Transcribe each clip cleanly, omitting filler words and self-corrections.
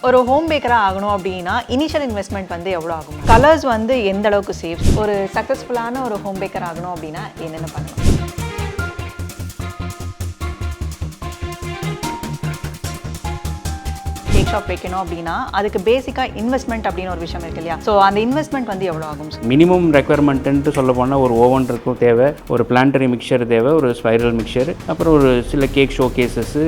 ஒரு ஹோம் பேக்கராக ஆகணும் அப்படின்னா இனிஷியல் இன்வெஸ்ட்மெண்ட் வந்து எவ்வளோ ஆகும்? கலர்ஸ் வந்து எந்த அளவுக்கு சேஃப்? ஒரு சக்ஸஸ்ஃபுல்லான ஒரு ஹோம் பேக்கர் ஆகணும் அப்படின்னா என்னென்ன பண்ணணும்? கேக் ஷாப் வைக்கணும் அப்படின்னா அதுக்கு பேசிக்காக இன்வெஸ்ட்மெண்ட் அப்படின்னு ஒரு விஷயம் இருக்கு இல்லையா? ஸோ அந்த இன்வெஸ்ட்மெண்ட் வந்து எவ்வளோ ஆகும்? மினிமம் ரெக்குயர்மெண்ட்டு சொல்ல போனால் ஒரு ஓவன் இருக்கும் தேவை, ஒரு பிளான்டரி மிக்சர் தேவை, ஒரு ஸ்பைரல் மிக்சர், அப்புறம் ஒரு சில கேக் ஷோ கேசஸ்ஸு,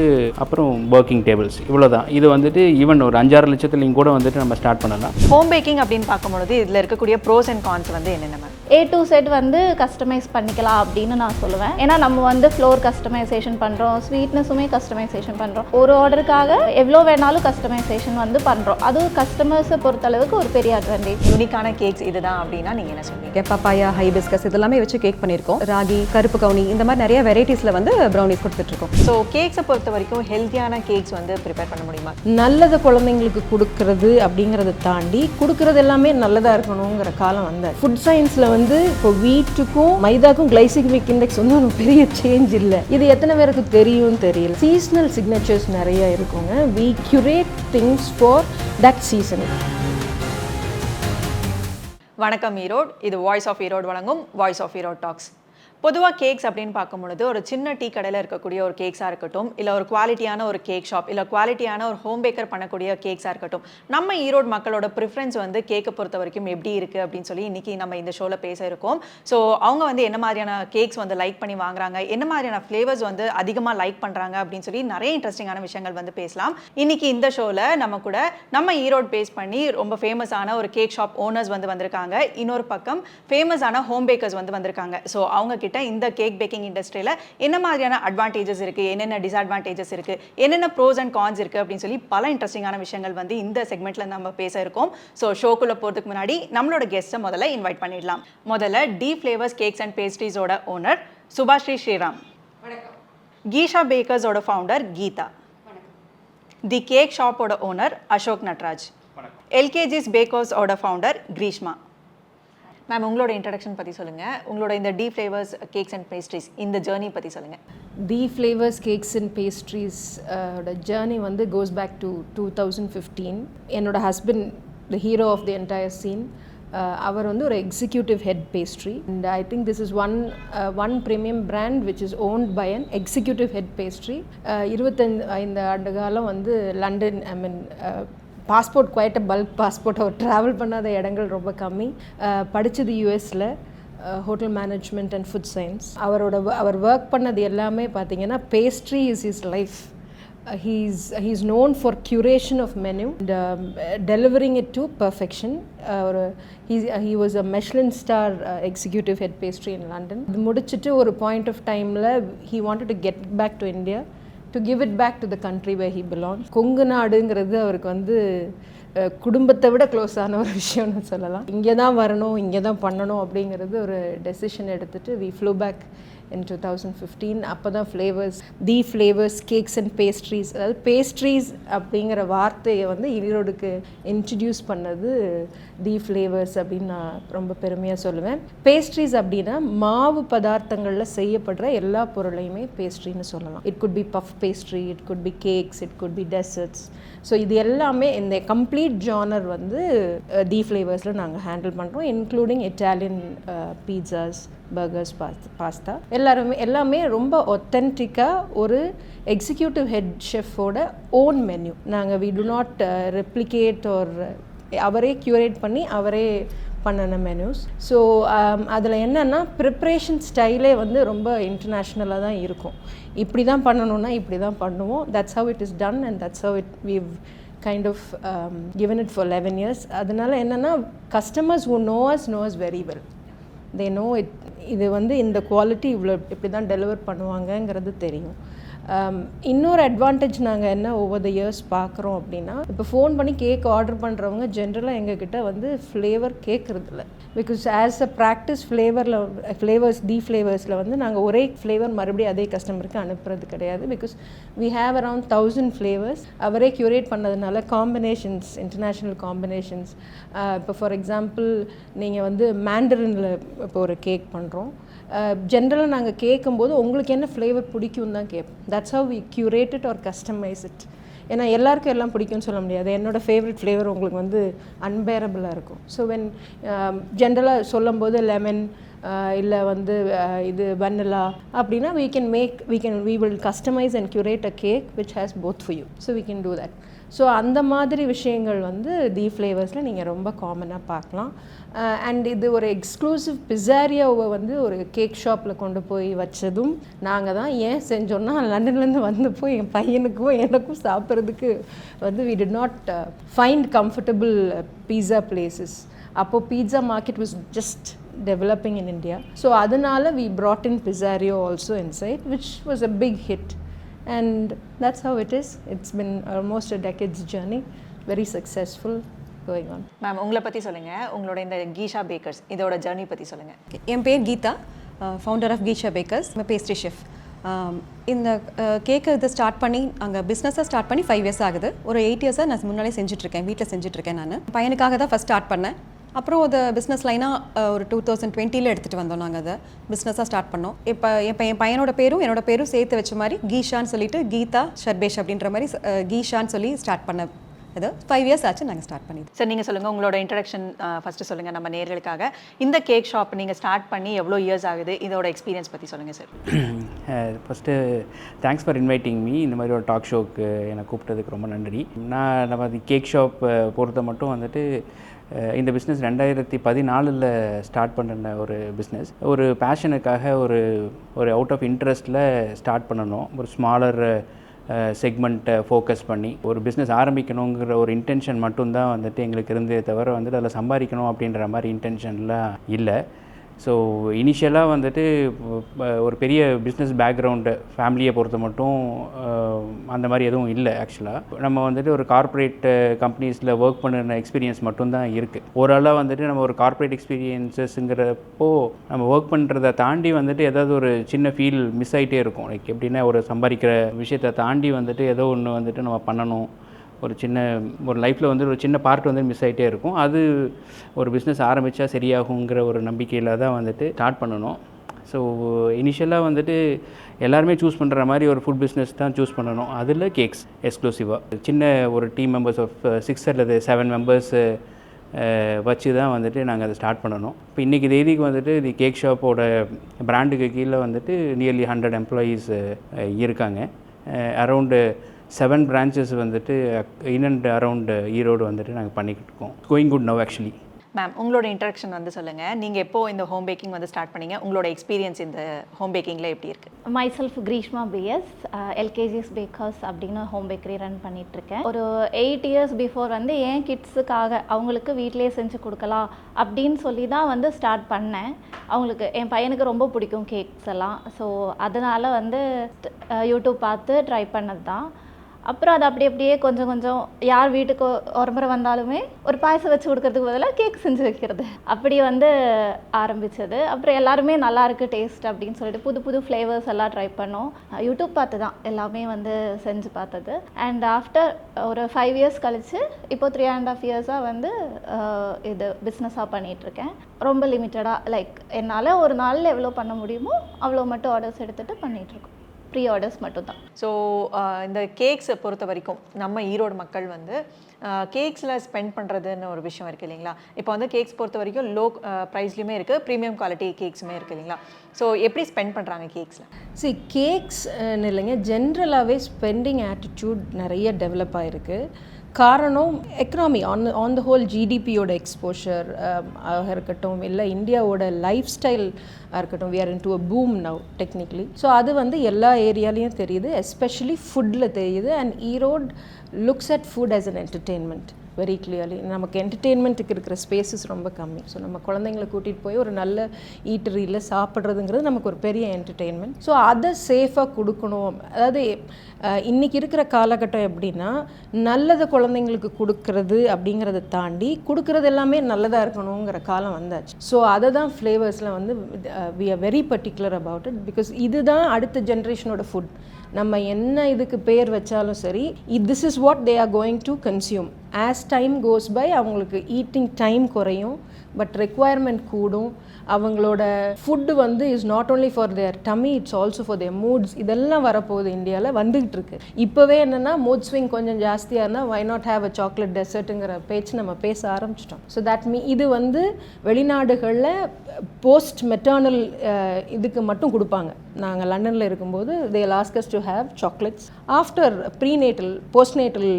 அப்புறம் ஒர்க்கிங் டேபிள்ஸ், இவ்வளோ தான். இது வந்துட்டு ஈவன் ஒரு 5-6 லட்சத்துலையும் கூட வந்துட்டு நம்ம ஸ்டார்ட் பண்ணலாம். ஹோம் பேக்கிங் அப்படின்னு பார்க்கும்பொழுது இதில் இருக்கக்கூடிய ப்ரோஸ் அண்ட் கான்ஸ் வந்து என்னென்ன மேம்? A to Z வந்து கஸ்டமைஸ் பண்ணிக்கலாம் அப்படின்னு நான் சொல்லுவேன். ஏன்னா நம்ம வந்து ஃப்ளோர் கஸ்டமைசேஷன் பண்ணுறோம், ஸ்வீட்னஸுமே கஸ்டமைசேஷன் பண்ணுறோம், ஒரு ஆர்டருக்காக எவ்வளோ வேணாலும் கஸ்டமைசேஷன் வந்து பண்ணுறோம். அதுவும் கஸ்டமர்ஸை பொறுத்தளவுக்கு ஒரு பெரிய அட்வான்டேஜ். யூனிக்கான கேக்ஸ் இதுதான் அப்படின்னா நீங்கள் என்ன சொல்லுவீங்க? பப்பாயா, ஹைபிஸ்கஸ் இதெல்லாமே வச்சு கேக் பண்ணியிருக்கோம். ராகி, கருப்பு கவுனி இந்த மாதிரி நிறைய வெரைட்டிஸில் வந்து ப்ரௌனிஸ் கொடுத்துட்ருக்கோம். ஸோ கேக்ஸை பொறுத்த வரைக்கும் ஹெல்த்தியான கேக்ஸ் வந்து ப்ரிப்பேர் பண்ண முடியுமா? நல்லது குழந்தைங்களுக்கு கொடுக்கறது அப்படிங்கிறத தாண்டி கொடுக்கறது எல்லாமே நல்லதாக இருக்கணுங்கிற காலம் வந்த ஃபுட் சயின்ஸில் வந்து இப்போ வீட்டுக்கும் மைதாக்கும் கிளைசிமிக் இண்டெக்ஸ் வந்து ஒரு பெரிய சேஞ்ச் இல்லை. இது எத்தனை பேருக்கு தெரியும் தெரியல. சீசனல் சிக்னேச்சர்ஸ் நிறைய இருக்குங்க. We curate things for that season. வணக்கம் ஈரோடு, இது வாய்ஸ் ஆஃப் ஈரோடு வழங்கும் வாய்ஸ் ஆஃப் ஈரோடு டாக்ஸ். பொதுவாக கேக்ஸ் அப்படின்னு பார்க்கும்பொழுது ஒரு சின்ன டீ கடையில் இருக்கக்கூடிய ஒரு கேக்ஸாக இருக்கட்டும், இல்லை ஒரு குவாலிட்டியான ஒரு கேக் ஷாப், இல்லை குவாலிட்டியான ஒரு ஹோம் பேக்கர் பண்ணக்கூடிய கேக்ஸாக இருக்கட்டும், நம்ம ஈரோடு மக்களோட ப்ரிஃபரன்ஸ் வந்து கேக்கை பொறுத்த வரைக்கும் எப்படி இருக்குது அப்படின்னு சொல்லி இன்றைக்கி நம்ம இந்த ஷோவில் பேச இருக்கோம். ஸோ அவங்க வந்து என்ன மாதிரியான கேக்ஸ் வந்து லைக் பண்ணி வாங்குறாங்க, என்ன மாதிரியான ஃப்ளேவர்ஸ் வந்து அதிகமாக லைக் பண்ணுறாங்க அப்படின்னு சொல்லி நிறைய இன்ட்ரெஸ்டிங்கான விஷயங்கள் வந்து பேசலாம். இன்றைக்கி இந்த ஷோவில் நம்ம கூட நம்ம ஈரோடு பேஸ் பண்ணி ரொம்ப ஃபேமஸான ஒரு கேக் ஷாப் ஓனர்ஸ் வந்து வந்திருக்காங்க. இன்னொரு பக்கம் ஃபேமஸான ஹோம் பேக்கர்ஸ் வந்து வந்திருக்காங்க. ஸோ அவங்க கிட்ட இந்த கேக் பேக்கிங் இண்டஸ்ட்ரியில் என்ன மாதிரியான அட்வான்டேஜஸ் இருக்குது, என்னென்ன டிஸ்அட்வான்டேஜஸ் இருக்குது, என்னென்ன ப்ரோஸ் அண்ட் கான்ஸ் இருக்குது அப்படின்னு சொல்லி பல இன்ட்ரெஸ்டிங்கான விஷயங்கள் வந்து இந்த செக்மெண்ட்டில் நம்ம பேச இருக்கோம். ஸோ ஷோக்குள்ளே போகிறதுக்கு முன்னாடி நம்மளோட கெஸ்ட்டை முதல்ல இன்வைட் பண்ணிடலாம். முதல்ல டி ஃப்ளேவர்ஸ் கேக்ஸ் அண்ட் பேஸ்ட்ரீஸோட ஓனர் சுபாஸ்ரீ ஸ்ரீராம். கீஷா பேக்கர்ஸோட ஃபவுண்டர் கீதா. தி கேக் ஷாப்போட ஓனர் அசோக் நட்ராஜ். எல்கேஜிஸ் பேக்கர்ஸோட ஃபவுண்டர் கிரீஷ்மா. மேம், உங்களோட இன்ட்ரடக்ஷன் பற்றி சொல்லுங்கள். உங்களோட இந்த the flavours cakes and pastries இந்த ஜேர்னி பற்றி சொல்லுங்கள். The flavours cakes and pastries journey வந்து கோஸ் பேக் டு 2015. என்னோட husband the hero of the entire scene. அவர் வந்து ஒரு executive head pastry and I think this is one premium brand which is owned by an executive head pastry. 25 ஆண்டு காலம் வந்து London, I mean passport quite bulk passport, அவர் travel பண்ணாத இடங்கள் ரொம்ப கம்மி. படித்தது யூஎஸில் hotel management and food science. அவர் ஒர்க் பண்ணது எல்லாமே பார்த்தீங்கன்னா pastry is his life. He's known for curation of menu and delivering it to perfection. He was a Michelin star executive head pastry in London. இது முடிச்சிட்டு ஒரு point of டைமில் he wanted to get back to India to give it back to the country where he belongs. Kongu நாடுங்கிறது அவருக்கு வந்து குடும்பத்தை விட க்ளோஸான ஒரு விஷயம்னு சொல்லலாம். இங்கே தான் வரணும், இங்கே தான் பண்ணணும் அப்படிங்கிறது ஒரு டெசிஷன் எடுத்துகிட்டு we flew back in 2015. அப்போ தான் தி ஃப்ளேவர்ஸ் கேக்ஸ் அண்ட் பேஸ்ட்ரீஸ், அதாவது பேஸ்ட்ரீஸ் அப்படிங்கிற வார்த்தையை வந்து ஈரோடுக்கு இன்ட்ரடியூஸ் பண்ணது தி ஃப்ளேவர்ஸ் அப்படின்னு நான் ரொம்ப பெருமையாக சொல்லுவேன். பேஸ்ட்ரீஸ் அப்படின்னா மாவு பதார்த்தங்களில் செய்யப்படுற எல்லா பொருளையுமே பேஸ்ட்ரின்னு சொல்லலாம். It could be puff pastry, it could be cakes, it could be desserts. So இது எல்லாமே இந்த கம்ப்ளீட் ஜானர் வந்து தி ஃப்ளேவர்ஸில் நாங்கள் ஹேண்டில் பண்ணுறோம், including Italian pizzas, burgers, pasta எல்லாமே ரொம்ப ஒத்தென்டிக்காக ஒரு எக்ஸிக்யூட்டிவ் ஹெட் ஷெஃபோட ஓன் மெனு. நாங்கள் we do not replicate or அவரே க்யூரேட் பண்ணி அவரே பண்ணின மெனுஸ். ஸோ அதில் என்னென்னா ப்ரிப்ரேஷன் ஸ்டைலே வந்து ரொம்ப இன்டர்நேஷ்னலாக தான் இருக்கும். இப்படி தான் பண்ணணுன்னா இப்படி தான் பண்ணுவோம். That's how it is done and that's how it we've kind of given it for 11 years. அதனால என்னென்னா customers who know us very well. they know it. இது வந்து இந்த குவாலிட்டி இவ்வளோ இப்படி தான் டெலிவர் பண்ணுவாங்கங்கிறது தெரியும். இன்னொரு அட்வான்டேஜ் நாங்கள் என்ன ஓவர் த இயர்ஸ் பார்க்குறோம் அப்படின்னா, இப்போ ஃபோன் பண்ணி கேக் ஆர்டர் பண்ணுறவங்க ஜென்ரலாக எங்ககிட்ட வந்து ஃப்ளேவர் கேட்குறதில்ல. Because as a practice flavours the ஃப்ளேவர்ஸில் வந்து நாங்கள் ஒரே ஃப்ளேவர் மறுபடியும் அதே கஸ்டமருக்கு அனுப்புறது கிடையாது. Because we have around 1000 flavours. அவரே க்யூரேட் பண்ணதுனால காம்பினேஷன்ஸ், இன்டர்நேஷ்னல் காம்பினேஷன்ஸ். இப்போ ஃபார் எக்ஸாம்பிள் நீங்கள் வந்து மேண்டரினில் இப்போ ஒரு கேக் பண்ணுறோம். ஜென்ரலாக நாங்கள் கேட்கும்போது உங்களுக்கு என்ன ஃப்ளேவர் பிடிக்கும் தான் கேட்போம். That's how we curate it or customise it. ஏன்னா எல்லாருக்கும் எல்லாம் பிடிக்கும்னு சொல்ல முடியாது. என்னோடய ஃபேவரட் ஃப்ளேவர் உங்களுக்கு வந்து அன்பேரபிளாக இருக்கும். ஸோ வென் ஜென்ரலாக சொல்லும்போது லெமன் இல்லை வந்து இது வெண்ணிலா அப்படின்னா we will customize and curate a cake which has both for you. So we can do that. So அந்த மாதிரி விஷயங்கள் வந்து தி ஃப்ளேவர்ஸில் நீங்கள் ரொம்ப காமனாக பார்க்கலாம். அண்ட் இது ஒரு எக்ஸ்க்ளூசிவ் பிஸாரியாவை வந்து ஒரு கேக் ஷாப்பில் கொண்டு போய் வச்சதும் நாங்கள் தான். ஏன் செஞ்சோன்னா லண்டன்லேருந்து வந்தப்போ என் பையனுக்கும் எனக்கும் சாப்பிட்றதுக்கு வந்து we did not find comfortable pizza places. அப்போது pizza market was just developing in India. So adanaala we brought in Pizzario also inside, which was a big hit. And that's how it is. It's been almost a decade's journey, very successful going on. Ma'am உங்களை பற்றி சொல்லுங்கள், உங்களோட இந்த கீஷா bakers இதோட journey பற்றி சொல்லுங்கள். என் பேர் Geetha, founder of Keesha bakers, pastry chef. இந்த கேக்கு இதை ஸ்டார்ட் பண்ணி அங்கே பிஸ்னஸாக ஸ்டார்ட் பண்ணி 5 years ஆகுது. ஒரு 8 years நான் முன்னாலே செஞ்சுட்ருக்கேன், வீட்டில் செஞ்சுட்ருக்கேன். நான் பையனுக்காக தான் ஃபஸ்ட் ஸ்டார்ட் பண்ணேன். அப்புறம் அதை பிஸ்னஸ் லைனாக ஒரு 2020 எடுத்துகிட்டு வந்தோம். நாங்கள் அதை பிஸ்னஸாக ஸ்டார்ட் பண்ணோம். இப்போ என் பையனோட பேரும் என்னோட பேரும் சேர்த்து வச்ச மாதிரி கீஷான்னு சொல்லிட்டு கீதா ஷர்பேஷ் அப்படின்ற மாதிரி கீஷான்னு சொல்லி ஸ்டார்ட் பண்ண இது 5 years ஆச்சு நாங்கள் ஸ்டார்ட் பண்ணி. சார் நீங்கள் சொல்லுங்கள், உங்களோட இன்ட்ரடக்ஷன் ஃபஸ்ட்டு சொல்லுங்கள் நம்ம நேயர்களுக்காக. இந்த கேக் ஷாப் நீங்கள் ஸ்டார்ட் பண்ணி எவ்வளோ இயர்ஸ் ஆகுது, இதோட எக்ஸ்பீரியன்ஸ் பற்றி சொல்லுங்கள் sir. First thanks for inviting me. இந்த மாதிரி ஒரு டாக் ஷோக்கு என்னை கூப்பிட்டதுக்கு ரொம்ப நன்றி. நம்ம அது கேக் ஷாப் பொறுத்த மட்டும் வந்துட்டு இந்த பிஸ்னஸ் 2014 ஸ்டார்ட் பண்ணின ஒரு பிஸ்னஸ். ஒரு பேஷனுக்காக ஒரு அவுட் ஆஃப் இன்ட்ரெஸ்ட்டில் ஸ்டார்ட் பண்ணணும். ஒரு ஸ்மாலர் செக்மெண்ட்டை ஃபோக்கஸ் பண்ணி ஒரு பிஸ்னஸ் ஆரம்பிக்கணுங்கிற ஒரு இன்டென்ஷன் மட்டும்தான் வந்துட்டு எங்களுக்கு இருந்தே தவிர வந்துட்டு அதில் சம்பாதிக்கணும் அப்படின்ற மாதிரி இன்டென்ஷன்லாம் இல்லை. ஸோ இனிஷியலாக வந்துட்டு ஒரு பெரிய பிஸ்னஸ் பேக்ரவுண்டு ஃபேமிலியை பொறுத்த மட்டும் அந்த மாதிரி எதுவும் இல்லை. ஆக்சுவலாக நம்ம வந்துட்டு ஒரு கார்ப்பரேட் கம்பெனிஸில் ஒர்க் பண்ணுற எக்ஸ்பீரியன்ஸ் மட்டும்தான் இருக்குது. ஓரளவு வந்துட்டு நம்ம ஒரு கார்ப்பரேட் எக்ஸ்பீரியன்ஸஸ்ங்கிறப்போ நம்ம ஒர்க் பண்ணுறதை தாண்டி வந்துட்டு ஏதாவது ஒரு சின்ன ஃபீல் மிஸ் ஆகிட்டே இருக்கும். லைக் எப்படின்னா ஒரு சம்பாதிக்கிற விஷயத்தை தாண்டி வந்துட்டு ஏதோ ஒன்று வந்துட்டு நம்ம பண்ணணும், ஒரு லைஃப்பில் வந்து ஒரு சின்ன பார்ட் வந்து மிஸ் ஆகிட்டே இருக்கும். அது ஒரு பிஸ்னஸ் ஆரம்பித்தா சரியாகுங்கிற ஒரு நம்பிக்கையில் தான் வந்துட்டு ஸ்டார்ட் பண்ணணும். ஸோ இனிஷியலாக வந்துட்டு எல்லாருமே சூஸ் பண்ணுற மாதிரி ஒரு ஃபுட் பிஸ்னஸ் தான் சூஸ் பண்ணணும். அதில் கேக்ஸ் எக்ஸ்க்ளூசிவாக சின்ன ஒரு டீம் மெம்பர்ஸ் ஆஃப் 6 அல்லது 7 members வச்சு தான் வந்துட்டு நாங்கள் அதை ஸ்டார்ட் பண்ணணும். இப்போ இன்றைக்கி தேதிக்கு வந்துட்டு தி கேக் ஷாப்போட பிராண்டுக்கு கீழே வந்துட்டு நியர்லி 100 employees இருக்காங்க. அரவுண்டு 7 branches வந்துட்டு இன் அண்ட் அரவுண்ட் ஈரோடு வந்துட்டு நாங்கள் பண்ணிக்கிட்டு இருக்கோம். Going good now actually. Ma'am உங்களோட இன்ட்ரடக்ஷன் வந்து சொல்லுங்கள். நீங்கள் எப்போ இந்த ஹோம் பேக்கிங் வந்து ஸ்டார்ட் பண்ணீங்க, உங்களோட எக்ஸ்பீரியன்ஸ் இந்த ஹோம் பேக்கிங்கில் எப்படி இருக்குது? மைசெல்ஃப் கிரீஷ்மா பிஎஸ், எல்கேஜிஸ் பேக்கர்ஸ் அப்படின்னு ஹோம் பேக்கரி ரன் பண்ணிகிட்ருக்கேன். ஒரு 8 years பிஃபோர் வந்து என் கிட்ஸுக்காக அவங்களுக்கு வீட்டிலே செஞ்சு கொடுக்கலாம் அப்படின்னு சொல்லி தான் வந்து ஸ்டார்ட் பண்ணேன். அவங்களுக்கு என் பையனுக்கு ரொம்ப பிடிக்கும் கேக்ஸ் எல்லாம். ஸோ அதனால் வந்து யூடியூப் பார்த்து ட்ரை பண்ணது தான். அப்புறம் அது அப்படியே கொஞ்சம் யார் வீட்டுக்கு ஒரு முறை வந்தாலுமே ஒரு பாயசம் வச்சு கொடுக்கறதுக்கு பதிலாக கேக் செஞ்சு வைக்கிறது அப்படி வந்து ஆரம்பித்தது. அப்புறம் எல்லாருமே நல்லாயிருக்கு டேஸ்ட் அப்படின்னு சொல்லிட்டு புது ஃப்ளேவர்ஸ் எல்லாம் ட்ரை பண்ணோம். யூடியூப் பார்த்து தான் எல்லாமே வந்து செஞ்சு பார்த்தது. அண்ட் ஆஃப்டர் ஒரு 5 years கழித்து இப்போ 3.5 years வந்து இது பிஸ்னஸாக பண்ணிகிட்ருக்கேன். ரொம்ப லிமிட்டடாக லைக் என்னால் ஒரு நாளில் எவ்வளோ பண்ண முடியுமோ அவ்வளோ மட்டும் ஆர்டர்ஸ் எடுத்துகிட்டு பண்ணிகிட்ருக்கோம். ப்ரீ ஆர்டர்ஸ் மட்டும் தான். ஸோ இந்த கேக்ஸை பொறுத்த வரைக்கும் நம்ம ஈரோடு மக்கள் வந்து கேக்ஸில் ஸ்பெண்ட் பண்ணுறதுன்னு ஒரு விஷயம் இருக்குது இல்லைங்களா? இப்போ வந்து கேக்ஸ் பொறுத்த வரைக்கும் லோ ப்ரைஸ்லையுமே இருக்குது, ப்ரீமியம் குவாலிட்டி கேக்ஸுமே இருக்குது இல்லைங்களா? ஸோ எப்படி ஸ்பெண்ட் பண்ணுறாங்க கேக்ஸில்? கேக்ஸ் இல்லைங்க, ஜென்ரலாகவே ஸ்பெண்டிங் ஆட்டிடியூட் நிறைய டெவலப் ஆகிருக்கு. காரணம் எக்கனாமி ஆன் த ஹோல் ஜிடிபியோட எக்ஸ்போஷர் இருக்கட்டும், இல்லை இந்தியாவோட லைஃப் ஸ்டைல் இருக்கட்டும். We are into a boom now technically. So அது வந்து எல்லா ஏரியாலையும் தெரியுது, எஸ்பெஷலி ஃபுட்டில் தெரியுது. And Erode looks at food as an entertainment very clearly. நமக்கு என்டர்டெயின்மெண்ட்டுக்கு இருக்கிற ஸ்பேசஸ் ரொம்ப கம்மி. ஸோ நம்ம குழந்தைங்களை கூட்டிகிட்டு போய் ஒரு நல்ல ஈட்டரியில் சாப்பிட்றதுங்கிறது நமக்கு ஒரு பெரிய என்டர்டெயின்மெண்ட். ஸோ அதை சேஃபாக கொடுக்கணும். அதாவது இன்றைக்கி இருக்கிற காலகட்டம் எப்படின்னா, நல்லதை குழந்தைங்களுக்கு கொடுக்கறது அப்படிங்கிறத தாண்டி கொடுக்கறது எல்லாமே நல்லதாக இருக்கணுங்கிற காலம் வந்தாச்சு. ஸோ அதை தான் ஃப்ளேவர்ஸில் வந்து we are very particular about it. Because இதுதான் அடுத்த ஜென்ரேஷனோட ஃபுட். நம்ம என்ன இதுக்கு பேர் வச்சாலும் சரி, this is what they are going to consume. As time goes by அவங்களுக்கு ஈட்டிங் டைம் குறையும், பட் ரெக்குவயர்மெண்ட் கூடும். அவங்களோட ஃபுட்டு வந்து is not only for their tummy, it's also for their moods. இதெல்லாம் வரப்போகுது, இந்தியாவில் வந்துகிட்டு இருக்கு. இப்போவே என்னென்னா மூட் ஸ்விங் கொஞ்சம் ஜாஸ்தியாக இருந்தால் why not have a chocolate டெசர்ட்டுங்கிற பேச்சு நம்ம பேச ஆரம்பிச்சிட்டோம். ஸோ தட் இது வந்து வெளிநாடுகளில் போஸ்ட் மெட்டர்னல் இதுக்கு மட்டும் கொடுப்பாங்க. நாங்கள் லண்டனில் இருக்கும்போது they ask us to have chocolates. After prenatal postnatal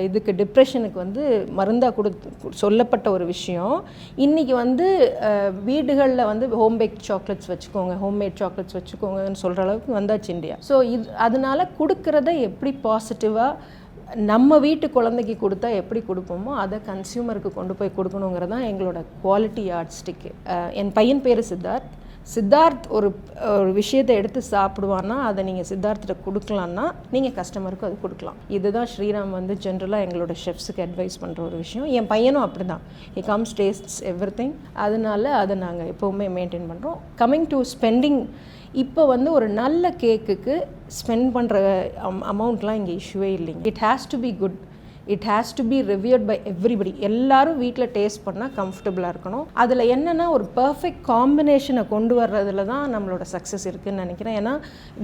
இதுக்கு டிப்ரெஷனுக்கு வந்து மருந்தாக சொல்லப்பட்ட ஒரு விஷயம். இன்றைக்கி வந்து வீடுகளில் வந்து ஹோம்பேக் சாக்லேட்ஸ் வச்சுக்கோங்க, ஹோம்மேட் சாக்லேட்ஸ் வச்சுக்கோங்கன்னு சொல்கிற அளவுக்கு வந்தாச்சு இந்தியா. ஸோ அதனால கொடுக்குறத எப்படி பாசிட்டிவாக நம்ம வீட்டு குழந்தைக்கு கொடுத்தா எப்படி கொடுப்போமோ அதை கன்சியூமருக்கு கொண்டு போய் கொடுக்கணுங்கிறது தான் எங்களோட குவாலிட்டி யார்ட் ஸ்டிக்கு. என் பையன் பேர் சித்தார்த் ஒரு விஷயத்தை எடுத்து சாப்பிடுவான்னா அதை நீங்கள் சித்தார்த்திட்ட கொடுக்கலான்னா நீங்கள் கஸ்டமருக்கு அது கொடுக்கலாம். இதுதான் ஸ்ரீராம் வந்து ஜென்ரலாக எங்களோட ஷெஃப்ஸுக்கு அட்வைஸ் பண்ணுற ஒரு விஷயம். என் பையனும் அப்படி தான், ஹி கம்ஸ் டேஸ்ட்ஸ் எவ்ரிதிங். அதனால அதை நாங்கள் எப்போவுமே மெயின்டைன் பண்ணுறோம். கம்மிங் டு ஸ்பெண்டிங், இப்போ வந்து ஒரு நல்ல கேக்குக்கு ஸ்பெண்ட் பண்ணுற அமௌண்ட்லாம் இங்கே இஷ்யூவே இல்லைங்க. It has to be good, it has to be reviewed by everybody. எல்லாரும் வீட்டில் டேஸ்ட் பண்ணால் கம்ஃபர்டபுளாக இருக்கணும். அதில் என்னென்னா ஒரு பர்ஃபெக்ட் காம்பினேஷனை கொண்டு வர்றதுல தான் நம்மளோட சக்ஸஸ் இருக்குதுன்னு நினைக்கிறேன். ஏன்னா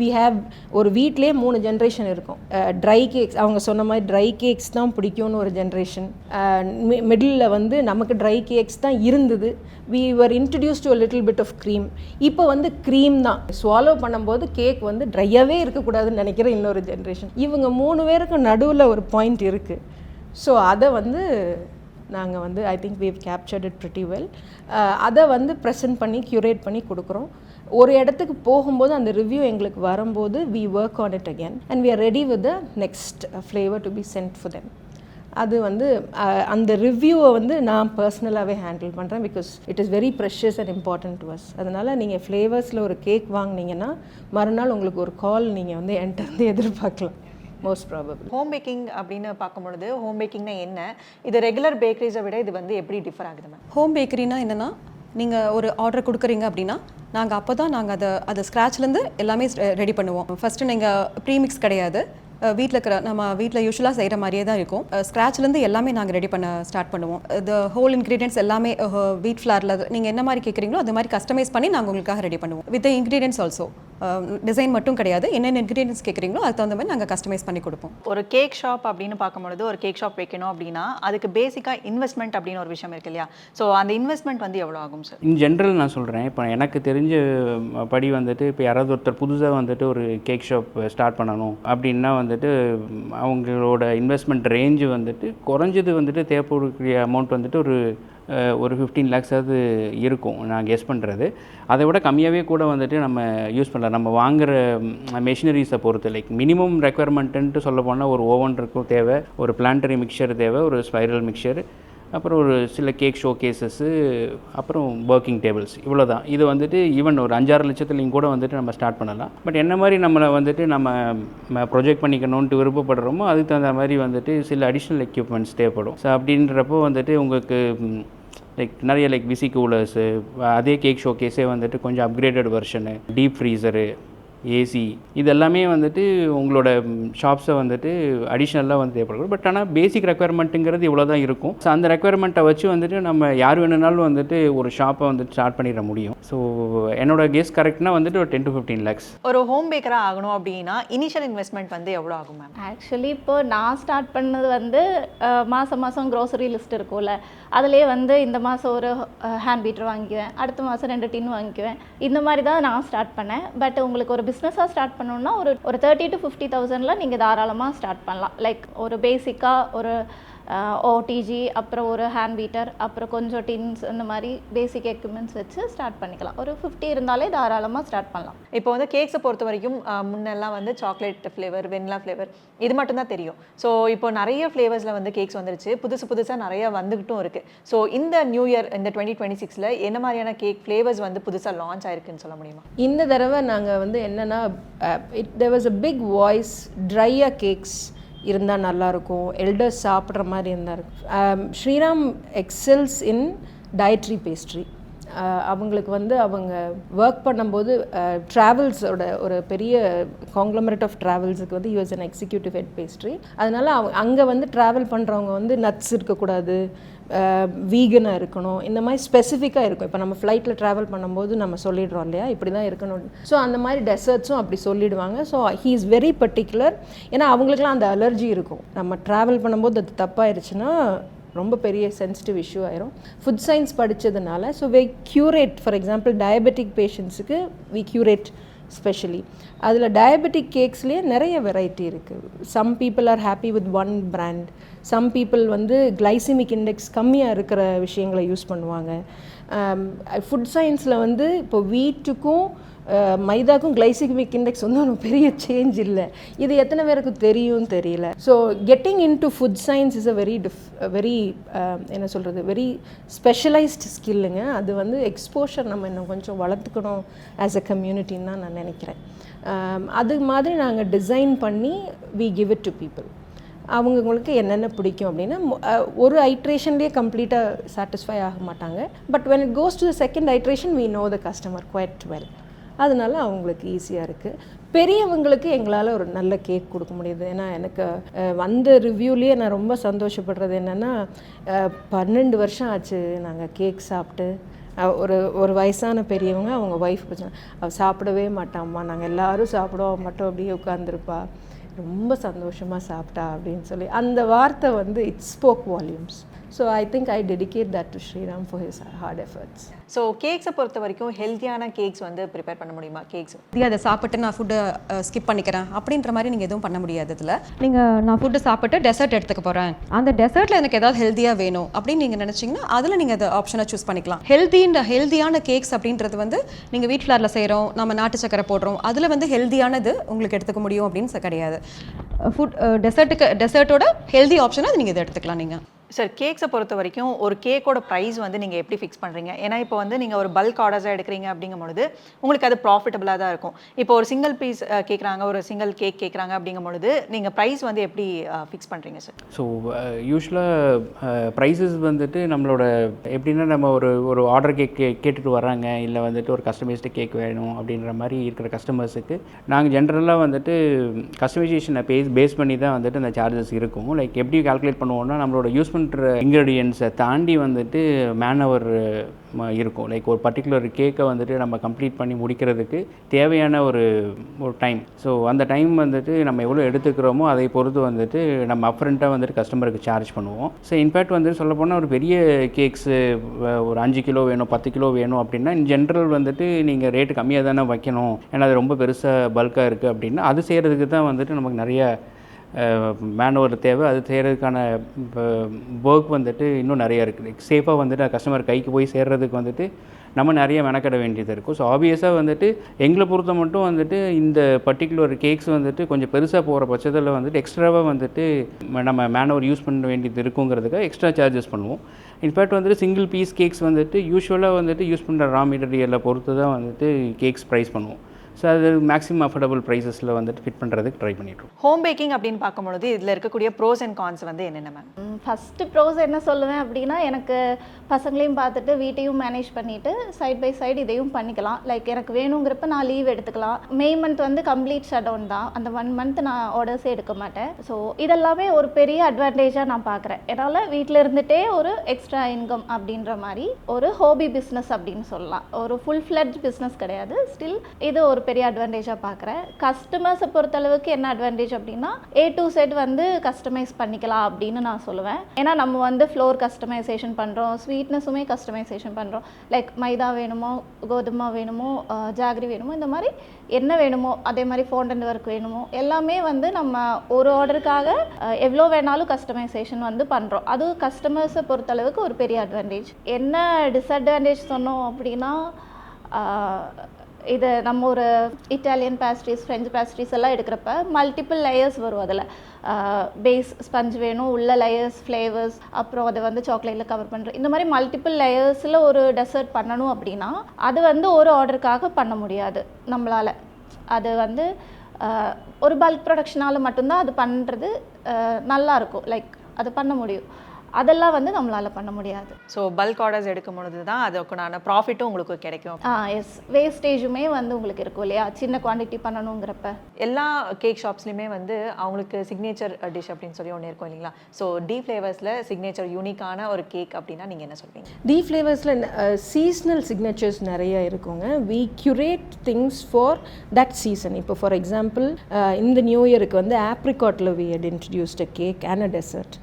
வி ஹேவ் ஒரு வீட்டிலே 3 ஜென்ரேஷன் இருக்கும். ட்ரை கேக்ஸ், அவங்க சொன்ன மாதிரி ட்ரை கேக்ஸ் தான் பிடிக்கும்னு ஒரு ஜென்ரேஷன். மிடில் வந்து நமக்கு ட்ரை கேக்ஸ் தான் இருந்தது. we were introduced to a little bit of cream. இப்போ வந்து க்ரீம் தான் ஸ்வாலோ பண்ணும்போது கேக் வந்து ட்ரையாகவே இருக்கக்கூடாதுன்னு நினைக்கிற இன்னொரு ஜென்ரேஷன். இவங்க 3 பேருக்கும் நடுவில் ஒரு பாயிண்ட் இருக்குது. ஸோ அதை வந்து நாங்கள் வந்து I think we have captured it pretty well. அதை வந்து ப்ரெசென்ட் பண்ணி க்யூரேட் பண்ணி கொடுக்குறோம். ஒரு இடத்துக்கு போகும்போது அந்த ரிவ்யூ எங்களுக்கு வரும்போது we work on it again and we are ready with the next flavor to be sent for them. அது வந்து அந்த ரிவ்யூவை வந்து நான் பர்சனலாகவே ஹேண்டில் பண்ணுறேன். Because it is very precious and important to us. அதனால் நீங்கள் ஃப்ளேவர்ஸில் ஒரு கேக் வாங்கினீங்கன்னா மறுநாள் உங்களுக்கு ஒரு கால் நீங்கள் வந்து என்கிட்ட வந்து எதிர்பார்க்கலாம் மோஸ்ட் ப்ராபபிள். ஹோம் பேக்கிங் அப்படின்னு பார்க்கும்பொழுது ஹோம் பேக்கிங்னா என்ன, இது ரெகுலர் பேக்கரிஸை விட இது வந்து எப்படி டிஃபர் ஆகுது மேம்? ஹோம் பேக்கரினா என்னென்னா, நீங்கள் ஒரு ஆர்டர் கொடுக்குறீங்க அப்படின்னா நாங்கள் அப்போ தான் நாங்கள் அதை ஸ்க்ராட்ச்லேருந்து எல்லாமே ரெடி பண்ணுவோம். ஃபஸ்ட்டு நீங்கள் ப்ரீமிக்ஸ் கிடையாது, வீட்டில் இருக்கிற நம்ம வீட்டில் யூஸ்வலாக செய்கிற மாதிரியே தான் இருக்கும். ஸ்க்ராட்ச்லேருந்து எல்லாமே நாங்கள் ரெடி பண்ண ஸ்டார்ட் பண்ணுவோம். த ஹோல் இன்க்ரீடியன்ஸ் எல்லாமே வீட் ஃப்ளாரில் நீங்கள் என்ன மாதிரி கேட்குறீங்களோ அது மாதிரி கஸ்டமைஸ் பண்ணி நாங்கள் உங்களுக்காக ரெடி பண்ணுவோம். வித் இன்க்ரீடியன்ஸ் ஆல்சோ, டிசைன் மட்டும் கிடையாது, என்னென்ன இன்க்ரீடியன்ஸ் கேட்குறீங்களோ அதுக்கு தகுந்த மாதிரி நாங்கள் கஸ்டமைஸ் பண்ணி கொடுப்போம். ஒரு கேக் ஷாப் அப்படின்னு பார்க்கும்பொழுது ஒரு கேக் ஷாப் வைக்கணும் அப்படின்னா அதுக்கு பேசிக்காக இன்வெஸ்ட்மெண்ட் அப்படின்னு ஒரு விஷயம் இருக்கு இல்லையா? ஸோ அந்த இன்வெஸ்ட்மெண்ட் வந்து எவ்வளோ ஆகும் சார்? இன் ஜென்ரல் நான் சொல்கிறேன், இப்போ எனக்கு தெரிஞ்ச படி வந்துட்டு இப்போ யாராவது ஒருத்தர் புதுசாக வந்துட்டு ஒரு கேக் ஷாப் ஸ்டார்ட் பண்ணணும் அப்படின்னா வந்துட்டு அவங்களோட இன்வெஸ்ட்மெண்ட் ரேஞ்சு வந்துட்டு குறைஞ்சது வந்துட்டு தேவைப்படக்கூடிய அமௌண்ட் வந்துட்டு ஒரு 15 lakhs இருக்கும் நான் கெஸ் பண்ணுறது. அதை விட கம்மியாகவே கூட வந்துட்டு நம்ம யூஸ் பண்ணலாம். நம்ம வாங்குகிற மெஷினரிஸை பொறுத்து லைக் மினிமம் ரெக்குயர்மெண்ட்டுன்ட்டு சொல்ல போனால் ஒரு ஓவன் இருக்கும் தேவை, ஒரு பிளான்டரி மிக்சர் தேவை, ஒரு ஸ்பைரல் மிக்சர், அப்புறம் ஒரு சில கேக் ஷோ கேசஸ்ஸு, அப்புறம் ஒர்க்கிங் டேபிள்ஸ், இவ்வளோ தான். இது வந்துட்டு ஈவன் ஒரு 5-6 லட்சத்துலையும் கூட வந்துட்டு நம்ம ஸ்டார்ட் பண்ணலாம். பட் என்ன மாதிரி நம்மளை வந்துட்டு நம்ம ப்ரொஜெக்ட் பண்ணிக்கணுன்ட்டு விருப்பப்படுறோமோ அதுக்கு தகுந்த மாதிரி வந்துட்டு சில அடிஷ்னல் எக்யூப்மெண்ட்ஸ் தேவைப்படும். ஸோ அப்படின்றப்போ வந்துட்டு உங்களுக்கு நிறைய விசி கூலர்ஸு, அதே கேக் ஷோ கேஸே வந்துட்டு கொஞ்சம் upgraded version, deep freezer, AC, இது எல்லாமே வந்துட்டு உங்களோட ஷாப்ஸை வந்துட்டு அடிஷ்னலாக வந்து தேவைப்படும். பட் ஆனால் பேசிக் ரெக்குயர்மெண்ட்டுங்கிறது இவ்வளோ தான் இருக்கும். ஸோ அந்த ரெக்குயர்மெண்ட்டை வச்சு வந்துட்டு நம்ம யார் வேணுனாலும் வந்துட்டு ஒரு ஷாப்பை வந்துட்டு ஸ்டார்ட் பண்ணிட முடியும். ஸோ என்னோட கெஸ் கரெக்ட்னா வந்துட்டு ஒரு 10 to 15 lakhs. ஒரு ஹோம் பேக்கராக ஆகணும் அப்படின்னா இனிஷியல் இன்வெஸ்ட்மெண்ட் வந்து எவ்வளோ ஆகும் மேம்? ஆக்சுவலி இப்போ நான் ஸ்டார்ட் பண்ணது வந்து மாதம் க்ரோசரி லிஸ்ட் இருக்கும்ல, அதிலே வந்து இந்த மாதம் ஒரு ஹேண்ட் பீட்டர் வாங்கிக்குவேன், அடுத்த மாதம் 2 டின் வாங்கிக்குவேன், இந்த மாதிரி தான் நான் ஸ்டார்ட் பண்ணேன். பட் உங்களுக்கு ஒரு பிஸ்னஸாக ஸ்டார்ட் பண்ணணுன்னா ஒரு 30 to 50,000 நீங்கள் தாராளமாக ஸ்டார்ட் பண்ணலாம். லைக் ஒரு பேசிக்காக ஒரு ஓடிஜி, அப்புறம் ஒரு ஹேண்ட் பீட்டர், அப்புறம் கொஞ்சம் டின்ஸ், இந்த மாதிரி பேசிக் எக்யூப்மெண்ட்ஸ் வச்சு ஸ்டார்ட் பண்ணிக்கலாம். ஒரு 50 இருந்தாலே தாராளமாக ஸ்டார்ட் பண்ணலாம். இப்போ வந்து கேக்ஸை பொறுத்த வரைக்கும் முன்னெல்லாம் வந்து சாக்லேட் ஃப்ளேவர், வெண்ணிலா ஃப்ளேவர், இது மட்டும்தான் தெரியும். ஸோ இப்போ நிறைய ஃப்ளேவர்ஸில் வந்து கேக்ஸ் வந்துருச்சு, புதுசாக நிறைய வந்துக்கிட்டும் இருக்குது. ஸோ இந்த நியூ இயர், இந்த 2026 என்ன மாதிரியான கேக் ஃப்ளேவர்ஸ் வந்து புதுசாக லான்ச் ஆயிருக்குன்னு சொல்ல முடியுமா? இந்த தடவை நாங்கள் வந்து என்னென்னா there was a big voice, ட்ரையாக கேக்ஸ் இருந்தால் நல்லாயிருக்கும், எல்டர்ஸ் சாப்பிட்ற மாதிரி இருந்தால் இருக்கும். ஸ்ரீராம் எக்ஸல்ஸ் இன் டயட்ரி பேஸ்ட்ரி. அவங்களுக்கு வந்து அவங்க ஒர்க் பண்ணும்போது ட்ராவல்ஸோட ஒரு பெரிய காங்க்ளமரேட் ஆஃப் ட்ராவல்ஸுக்கு வந்து US an executive head pastry. அதனால் அங்கே வந்து ட்ராவல் பண்ணுறவங்க வந்து நட்ஸ் இருக்கக்கூடாது, வீகனாக இருக்கணும், இந்த மாதிரி ஸ்பெசிஃபிக்காக இருக்கும். இப்போ நம்ம ஃப்ளைட்டில் ட்ராவல் பண்ணும்போது நம்ம சொல்லிடுறோம் இல்லையா, இப்படி தான் இருக்கணும். ஸோ அந்த மாதிரி டெசர்ட்ஸும் அப்படி சொல்லிடுவாங்க. So he is very particular. ஏன்னா அவங்களுக்குலாம் அந்த அலர்ஜி இருக்கும். நம்ம ட்ராவல் பண்ணும்போது அது தப்பாயிருச்சுன்னா ரொம்ப பெரிய சென்சிட்டிவ் இஷ்யூ ஆயிரும். ஃபுட் சயின்ஸ் படித்ததுனால so we curate, for example diabetic பேஷண்ட்ஸுக்கு வி க்யூரேட் ஸ்பெஷலி. அதில் டயபெட்டிக் கேக்ஸ்லேயே நிறைய வெரைட்டி இருக்குது. Some people are happy with one brand, some people வந்து கிளைசிமிக் இண்டெக்ஸ் கம்மியாக இருக்கிற விஷயங்களை யூஸ் பண்ணுவாங்க. ஃபுட் சயின்ஸில் வந்து இப்போ வீட்டுக்கும் மைதாக்கும் கிளைசிமிக் இண்டெக்ஸ் வந்து ஒரு பெரிய சேஞ்ச் இல்லை. இது எத்தனை பேருக்கு தெரியும் தெரியல. So getting in to food science is a very என்ன சொல்கிறது, வெரி ஸ்பெஷலைஸ்டு ஸ்கில்லுங்க. அது வந்து எக்ஸ்போஷர் நம்ம இன்னும் கொஞ்சம் வளர்த்துக்கணும் ஆஸ் அ கம்யூனிட்டின்னு தான் நான் நினைக்கிறேன். அது மாதிரி நாங்கள் டிசைன் பண்ணி we give it to people. அவங்களுக்கு என்னென்ன பிடிக்கும் அப்படின்னா ஒரு ஐட்ரேஷன்லேயே கம்ப்ளீட்டாக சாட்டிஸ்ஃபை ஆக மாட்டாங்க. But when it goes to the second iteration we know the customer quite well. அதனால அவங்களுக்கு ஈஸியாக இருக்குது. பெரியவங்களுக்கு எங்களால் ஒரு நல்ல கேக் கொடுக்க முடியுது. ஏன்னா எனக்கு வந்த ரிவ்யூலேயே நான் ரொம்ப சந்தோஷப்படுறது என்னென்னா 12 வருஷம் ஆச்சு நாங்கள் கேக் சாப்பிட்டு. ஒரு வயசான பெரியவங்க அவங்க ஒய்ஃப் அவள் சாப்பிடவே மாட்டாம்மா, நாங்கள் எல்லோரும் சாப்பிடுவோம், மட்டும் அப்படியே உட்காந்துருப்பா, ரொம்ப சந்தோஷமாக சாப்பிட்டா அப்படின்னு சொல்லி அந்த வார்த்தை வந்து it spoke volumes. So I think I dedicate that to Sriram for his hard efforts. So கேக்ஸை பொறுத்த வரைக்கும் ஹெல்த்தியான கேக்ஸ் வந்து ப்ரிப்பேர் பண்ண முடியுமா? கேக்ஸ் அதை சாப்பிட்டு நான் ஃபுட்டை ஸ்கிப் பண்ணிக்கிறேன் அப்படின்ற மாதிரி நீங்கள் எதுவும் பண்ண முடியாது. இதில் நான் ஃபுட்டு சாப்பிட்டு டெசர்ட் எடுத்துக்க போகிறேன், அந்த டெசர்ட்டில் எனக்கு ஏதாவது ஹெல்த்தியாக வேணும் அப்படின்னு நீங்கள் நினச்சிங்கன்னா அதில் நீங்கள் அந்த ஆப்ஷனை சூஸ் பண்ணிக்கலாம். ஹெல்த்தியான கேக்ஸ் அப்படின்றது வந்து நீங்கள் வீட் ஃப்ளாரில் செய்கிறோம், நம்ம நாட்டு சக்கரை போடுறோம், அதில் வந்து ஹெல்த்தியானது உங்களுக்கு எடுத்துக்க முடியும் அப்படின்னு கிடையாது. டெசர்ட்டோட ஹெல்தி ஆப்ஷனை அது நீங்கள் இதை எடுத்துக்கலாம். நீங்கள் சார் கேக்ஸை பொறுத்த வரைக்கும் ஒரு கேக்கோட ப்ரைஸ் வந்து நீங்கள் எப்படி ஃபிக்ஸ் பண்ணுறீங்க? ஏன்னா இப்போ வந்து நீங்கள் ஒரு பல்க் ஆர்டர்ஸாக எடுக்கிறீங்க அப்படிங்கும் பொழுது உங்களுக்கு அது ப்ராஃபிட்டபுளாக தான் இருக்கும். இப்போ ஒரு சிங்கிள் பீஸ் கேட்குறாங்க, ஒரு சிங்கிள் கேக் கேட்குறாங்க அப்படிங்கும் பொழுது நீங்கள் ப்ரைஸ் வந்து எப்படி ஃபிக்ஸ் பண்ணுறீங்க சார்? ஸோ யூஸ்வலாக ப்ரைஸஸ் வந்துட்டு நம்மளோட எப்படின்னா நம்ம ஒரு ஆர்டர் கேட்டுட்டு வராங்க, இல்லை வந்துட்டு ஒரு கஸ்டமைஸ்டு கேக் வேணும் அப்படின்ற மாதிரி இருக்கிற கஸ்டமர்ஸுக்கு நாங்கள் ஜென்ரலாக வந்துட்டு கஸ்டமைசேஷனை பேஸ் பண்ணி தான் வந்துட்டு அந்த சார்ஜஸ் இருக்கும். லைக் எப்படி கால்குலேட் பண்ணுவோம்னா நம்மளோட யூஸ் பண்ணுற இன்க்ரீடியன்ஸை தாண்டி வந்துட்டு மேன்அவர் இருக்கும். லைக் ஒரு பர்டிகுலர் கேக்கை வந்துட்டு நம்ம கம்ப்ளீட் பண்ணி முடிக்கிறதுக்கு தேவையான ஒரு டைம். ஸோ அந்த டைம் வந்துட்டு நம்ம எவ்வளோ எடுத்துக்கிறோமோ அதை பொறுத்து வந்துட்டு நம்ம அப்ரண்ட்டாக வந்துட்டு கஸ்டமருக்கு சார்ஜ் பண்ணுவோம். ஸோ இன்ஃபேக்ட் வந்துட்டு சொல்லப்போனால் ஒரு பெரிய கேக்ஸு ஒரு 5 கிலோ வேணும், 10 கிலோ வேணும் அப்படின்னா இன் ஜென்ரல் வந்துட்டு நீங்கள் ரேட்டு கம்மியாக தானே வைக்கணும், ஏன்னா அது ரொம்ப பெருசாக பல்காக இருக்குது அப்படின்னா அது செய்கிறதுக்கு தான் வந்துட்டு நமக்கு நிறைய மேனுவர் தேவை. அது செய்கிறதுக்கான ஒர்க் வந்துட்டு இன்னும் நிறையா இருக்குது. சேஃபாக வந்துட்டு கஸ்டமர் கைக்கு போய் சேர்றதுக்கு வந்துட்டு நம்ம நிறைய மெனக்கட வேண்டியது இருக்கும். ஸோ ஆப்வியஸாக வந்துட்டு எங்களை பொறுத்த மட்டும் வந்துட்டு இந்த பர்டிகுலர் கேக்ஸ் வந்துட்டு கொஞ்சம் பெருசாக போகிற பட்சத்தில் வந்துட்டு எக்ஸ்ட்ராவாக வந்துட்டு நம்ம மேனுவர் யூஸ் பண்ண வேண்டியது இருக்குங்கிறதுக்காக எக்ஸ்ட்ரா சார்ஜஸ் பண்ணுவோம். இன்ஃபேக்ட் வந்துட்டு சிங்கிள் பீஸ் கேக்ஸ் வந்துட்டு யூஸ்வலாக வந்துட்டு யூஸ் பண்ணுற ரா மெட்டீரியலை பொறுத்து தான் வந்துட்டு கேக்ஸ் ப்ரைஸ் பண்ணுவோம். ஸோ அது மேக்ஸிமம் அஃபோர்டபுள் ப்ரைஸஸில் வந்துட்டு ஃபிட் பண்ணுறதுக்கு ட்ரை பண்ணிட்டுருக்கோம். ஹோம் பேக்கிங் அப்படின்னு பார்க்கும்பொழுது இதில் இருக்கக்கூடிய ப்ரோஸ் அண்ட் கான்ஸ் வந்து என்னென்ன மேம்? ஃபஸ்ட்டு ப்ரோஸ் என்ன சொல்லுவேன் அப்படின்னா, எனக்கு பசங்களையும் பார்த்துட்டு வீட்டையும் மேனேஜ் பண்ணிவிட்டு சைட் பை சைடு இதையும் பண்ணிக்கலாம். லைக் எனக்கு வேணுங்கிறப்ப நான் லீவ் எடுத்துக்கலாம். மே மந்த் வந்து கம்ப்ளீட் ஷட் டவுன் தான், அந்த 1 மந்த் நான் ஆர்டர்ஸே எடுக்க மாட்டேன். ஸோ இதெல்லாமே ஒரு பெரிய அட்வான்டேஜாக நான் பார்க்குறேன். என்னால் வீட்டில் இருந்துகிட்டே ஒரு எக்ஸ்ட்ரா இன்கம் அப்படின்ற மாதிரி ஒரு ஹாபி பிஸ்னஸ் அப்படின்னு சொல்லலாம். ஒரு ஃபுல் ஃப்ளெட்ஜ் பிஸ்னஸ் கிடையாது, ஸ்டில் இது ஒரு பெரிய அட்வான்டேஜாக பார்க்குறேன். கஸ்டமர்ஸை பொறுத்தளவுக்கு என்ன அட்வான்டேஜ் அப்படின்னா A to Z வந்து கஸ்டமைஸ் பண்ணிக்கலாம் அப்படின்னு நான் சொல்லுவேன். ஏன்னா நம்ம வந்து ஃப்ளோர் கஸ்டமைசேஷன் பண்ணுறோம், ஸ்வீட்னஸுமே கஸ்டமைசேஷன் பண்ணுறோம். லைக் மைதா வேணுமோ, கோதுமை வேணுமோ, ஜாகரி வேணுமோ, இந்த மாதிரி என்ன வேணுமோ, அதே மாதிரி ஃபோண்டன்ட் ஒர்க் வேணுமோ, எல்லாமே வந்து நம்ம ஒரு ஆர்டருக்காக எவ்வளோ வேணாலும் கஸ்டமைசேஷன் வந்து பண்ணுறோம். அது கஸ்டமர்ஸை பொறுத்தளவுக்கு ஒரு பெரிய அட்வான்டேஜ். என்ன டிஸ்அட்வான்டேஜ் சொன்னோம் அப்படின்னா, இது நம்ம ஒரு இட்டாலியன் பேஸ்ட்ரீஸ், ஃப்ரெஞ்ச் பேஸ்ட்ரீஸ் எல்லாம் எடுக்கிறப்ப மல்டிபிள் லேயர்ஸ் வரும். அதில் பேஸ் ஸ்பஞ்ச் வேணும், உள்ள லேயர்ஸ் ஃப்ளேவர்ஸ், அப்புறம் அதை வந்து சாக்லேட்டில் கவர் பண்ணுற, இந்த மாதிரி மல்டிபிள் லேயர்ஸில் ஒரு டெசர்ட் பண்ணணும் அப்படின்னா அது வந்து ஒரு ஆர்டருக்காக பண்ண முடியாது நம்மளால். அது வந்து ஒரு பல்க் ப்ரொடக்ஷனால் மட்டும்தான் அது பண்ணுறது நல்லாயிருக்கும். லைக் அது பண்ண முடியும். அதெல்லாம் வந்து நம்மளால் பண்ண முடியாது. ஸோ பல்க் ஆர்டர்ஸ் எடுக்கும் பொழுது தான் அதுக்குண்டான ப்ராஃபிட்டும் உங்களுக்கு கிடைக்கும். எஸ், வேஸ்டேஜுமே வந்து உங்களுக்கு இருக்கும் இல்லையா, சின்ன குவான்டிட்டி பண்ணணுங்கிறப்ப. எல்லா கேக் ஷாப்ஸ்லையுமே வந்து அவங்களுக்கு சிக்னேச்சர் டிஷ் அப்படின்னு சொல்லி ஒன்று இருக்கும் இல்லைங்களா? ஸோ டி ஃப்ளேவர்ஸில் சிக்னேச்சர் யூனிக்கான ஒரு கேக் அப்படின்னா நீங்கள் என்ன சொல்வீங்க? டி ஃப்ளேவர்ஸில் சீஸ்னல் சிக்னேச்சர்ஸ் நிறைய இருக்குங்க. We curate things for that season. இப்போ ஃபார் எக்ஸாம்பிள் இந்த நியூ இயருக்கு வந்து ஆப்ரிகாட்டில் we had introduced a cake and a dessert.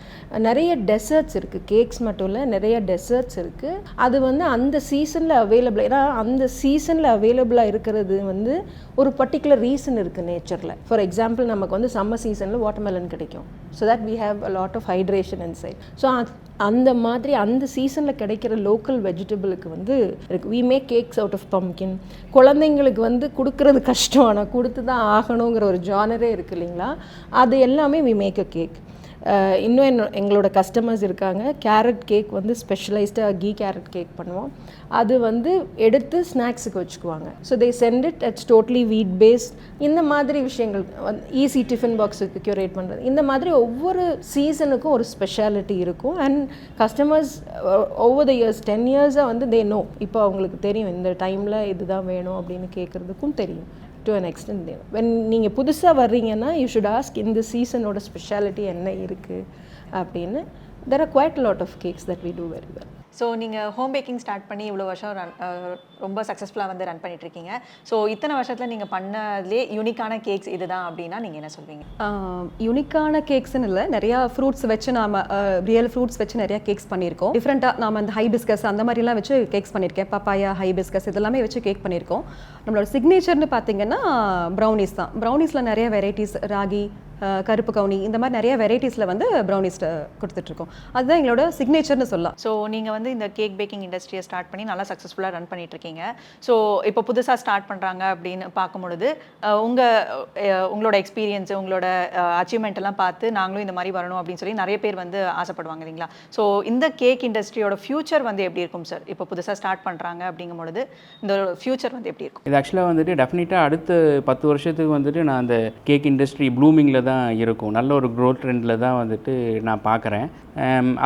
நிறைய டெசர்ட்ஸ் இருக்குது, கேக்ஸ் மட்டும் இல்லை, நிறைய டெசர்ட்ஸ் இருக்குது. அது வந்து அந்த சீசனில் அவைலபிள், ஏன்னா அந்த சீசனில் அவைலபிளாக இருக்கிறது வந்து ஒரு பர்டிகுலர் ரீசன் இருக்குது நேச்சரில். ஃபார் எக்ஸாம்பிள் நமக்கு வந்து சம்மர் சீசனில் வாட்டர்மெலன் கிடைக்கும். So that we have a lot of hydration inside. So அந்த மாதிரி அந்த சீசனில் கிடைக்கிற லோக்கல் வெஜிடபிளுக்கு வந்து இருக்குது. We make cakes out of pumpkin. குழந்தைங்களுக்கு வந்து கொடுக்கறது கஷ்டம், ஆனால் கொடுத்து தான் ஆகணுங்கிற ஒரு ஜானரே இருக்குது இல்லைங்களா? அது எல்லாமே வி மேக் அ கேக். இன்னும் எங்களோட கஸ்டமர்ஸ் இருக்காங்க. கேரட் கேக் வந்து ஸ்பெஷலைஸ்டாக கீ கேரட் கேக் பண்ணுவோம். அது வந்து எடுத்து ஸ்நாக்ஸுக்கு வச்சுக்குவாங்க. So they send it, it's totally வீட் பேஸ்ட். இந்த மாதிரி விஷயங்கள் ஈஸி டிஃபன் பாக்ஸுக்கு க்யூரேட் பண்ணுறது, இந்த மாதிரி ஒவ்வொரு சீசனுக்கும் ஒரு ஸ்பெஷாலிட்டி இருக்கும். And customers over the years 10 இயர்ஸாக வந்து தே நோ, இப்போ அவங்களுக்கு தெரியும் இந்த டைமில் இதுதான் வேணும் அப்படின்னு கேட்குறதுக்கும் தெரியும். to an extent there. When நீங்கள் புதுசாக வர்றீங்கன்னா you should ask இந்த சீசனோட ஸ்பெஷாலிட்டி என்ன இருக்குது அப்படின்னு. There are quite a lot of cakes that we do very well. So நீங்கள் ஹோம் பேக்கிங் ஸ்டார்ட் பண்ணி இவ்வளோ வருஷம் ரொம்ப சக்ஸஸ்ஃபுல்லாக வந்து ரன் பண்ணிகிட்ருக்கீங்க. ஸோ இத்தனை வருஷத்தில் நீங்கள் பண்ணதுலேயே யூனிக்கான கேக்ஸ் இதுதான் அப்படின்னா நீங்கள் என்ன சொல்வீங்க? யூனிக்கான கேக்ஸ்ன்னு இல்லை, நிறையா ஃப்ரூட்ஸ் வச்சு நாம் ரியல் ஃப்ரூட்ஸ் வச்சு நிறையா கேக்ஸ் பண்ணியிருக்கோம். டிஃப்ரெண்ட்டாக நாம் அந்த ஹைபிஸ்கஸ் அந்த மாதிரிலாம் வச்சு கேக்ஸ் பண்ணியிருக்கேன். பப்பாயா, ஹைபிஸ்கஸ் இதெல்லாமே வச்சு கேக் பண்ணியிருக்கோம். நம்மளோட சிக்னேச்சர்னு பார்த்தீங்கன்னா ப்ரௌனிஸ் தான். ப்ரௌனிஸில் நிறைய வெரைட்டிஸ், ராகி, கருப்பு கவுனி, இந்த மாதிரி நிறைய வெரைட்டிஸில் வந்து ப்ரௌனிஸ் கொடுத்துட்ருக்கோம். அதுதான் எங்களோட சிக்னேச்சர்னு சொல்லலாம். ஸோ நீங்கள் வந்து இந்த கேக் பேக்கிங் இண்டஸ்ட்ரியை ஸ்டார்ட் பண்ணி நல்லா சக்ஸஸ்ஃபுல்லாக ரன் பண்ணிகிட்ருக்கீங்க. ஸோ இப்போ புதுசாக ஸ்டார்ட் பண்ணுறாங்க அப்படின்னு பார்க்கும்பொழுது உங்களோட எக்ஸ்பீரியன்ஸு, உங்களோட அச்சீவ்மெண்ட் எல்லாம் பார்த்து நாங்களும் இந்த மாதிரி வரணும் அப்படின்னு சொல்லி நிறைய பேர் வந்து ஆசைப்படுவாங்க இல்லைங்களா? ஸோ இந்த கேக் இண்டஸ்ட்ரியோட ஃபியூச்சர் வந்து எப்படி இருக்கும் சார்? இப்போ புதுசாக ஸ்டார்ட் பண்ணுறாங்க அப்படிங்கும் பொழுது இந்த ஃபியூச்சர் வந்து எப்படி இருக்கும்? இது ஆக்சுவலாக வந்துட்டு டெஃபினட்டாக அடுத்த 10 வருஷத்துக்கு வந்துட்டு நான் அந்த கேக் இண்டஸ்ட்ரி ப்ளூமிங்கில் தான் இருக்கும். நல்ல ஒரு க்ரோத் ட்ரெண்டில் தான் வந்துட்டு நான் பார்க்குறேன்.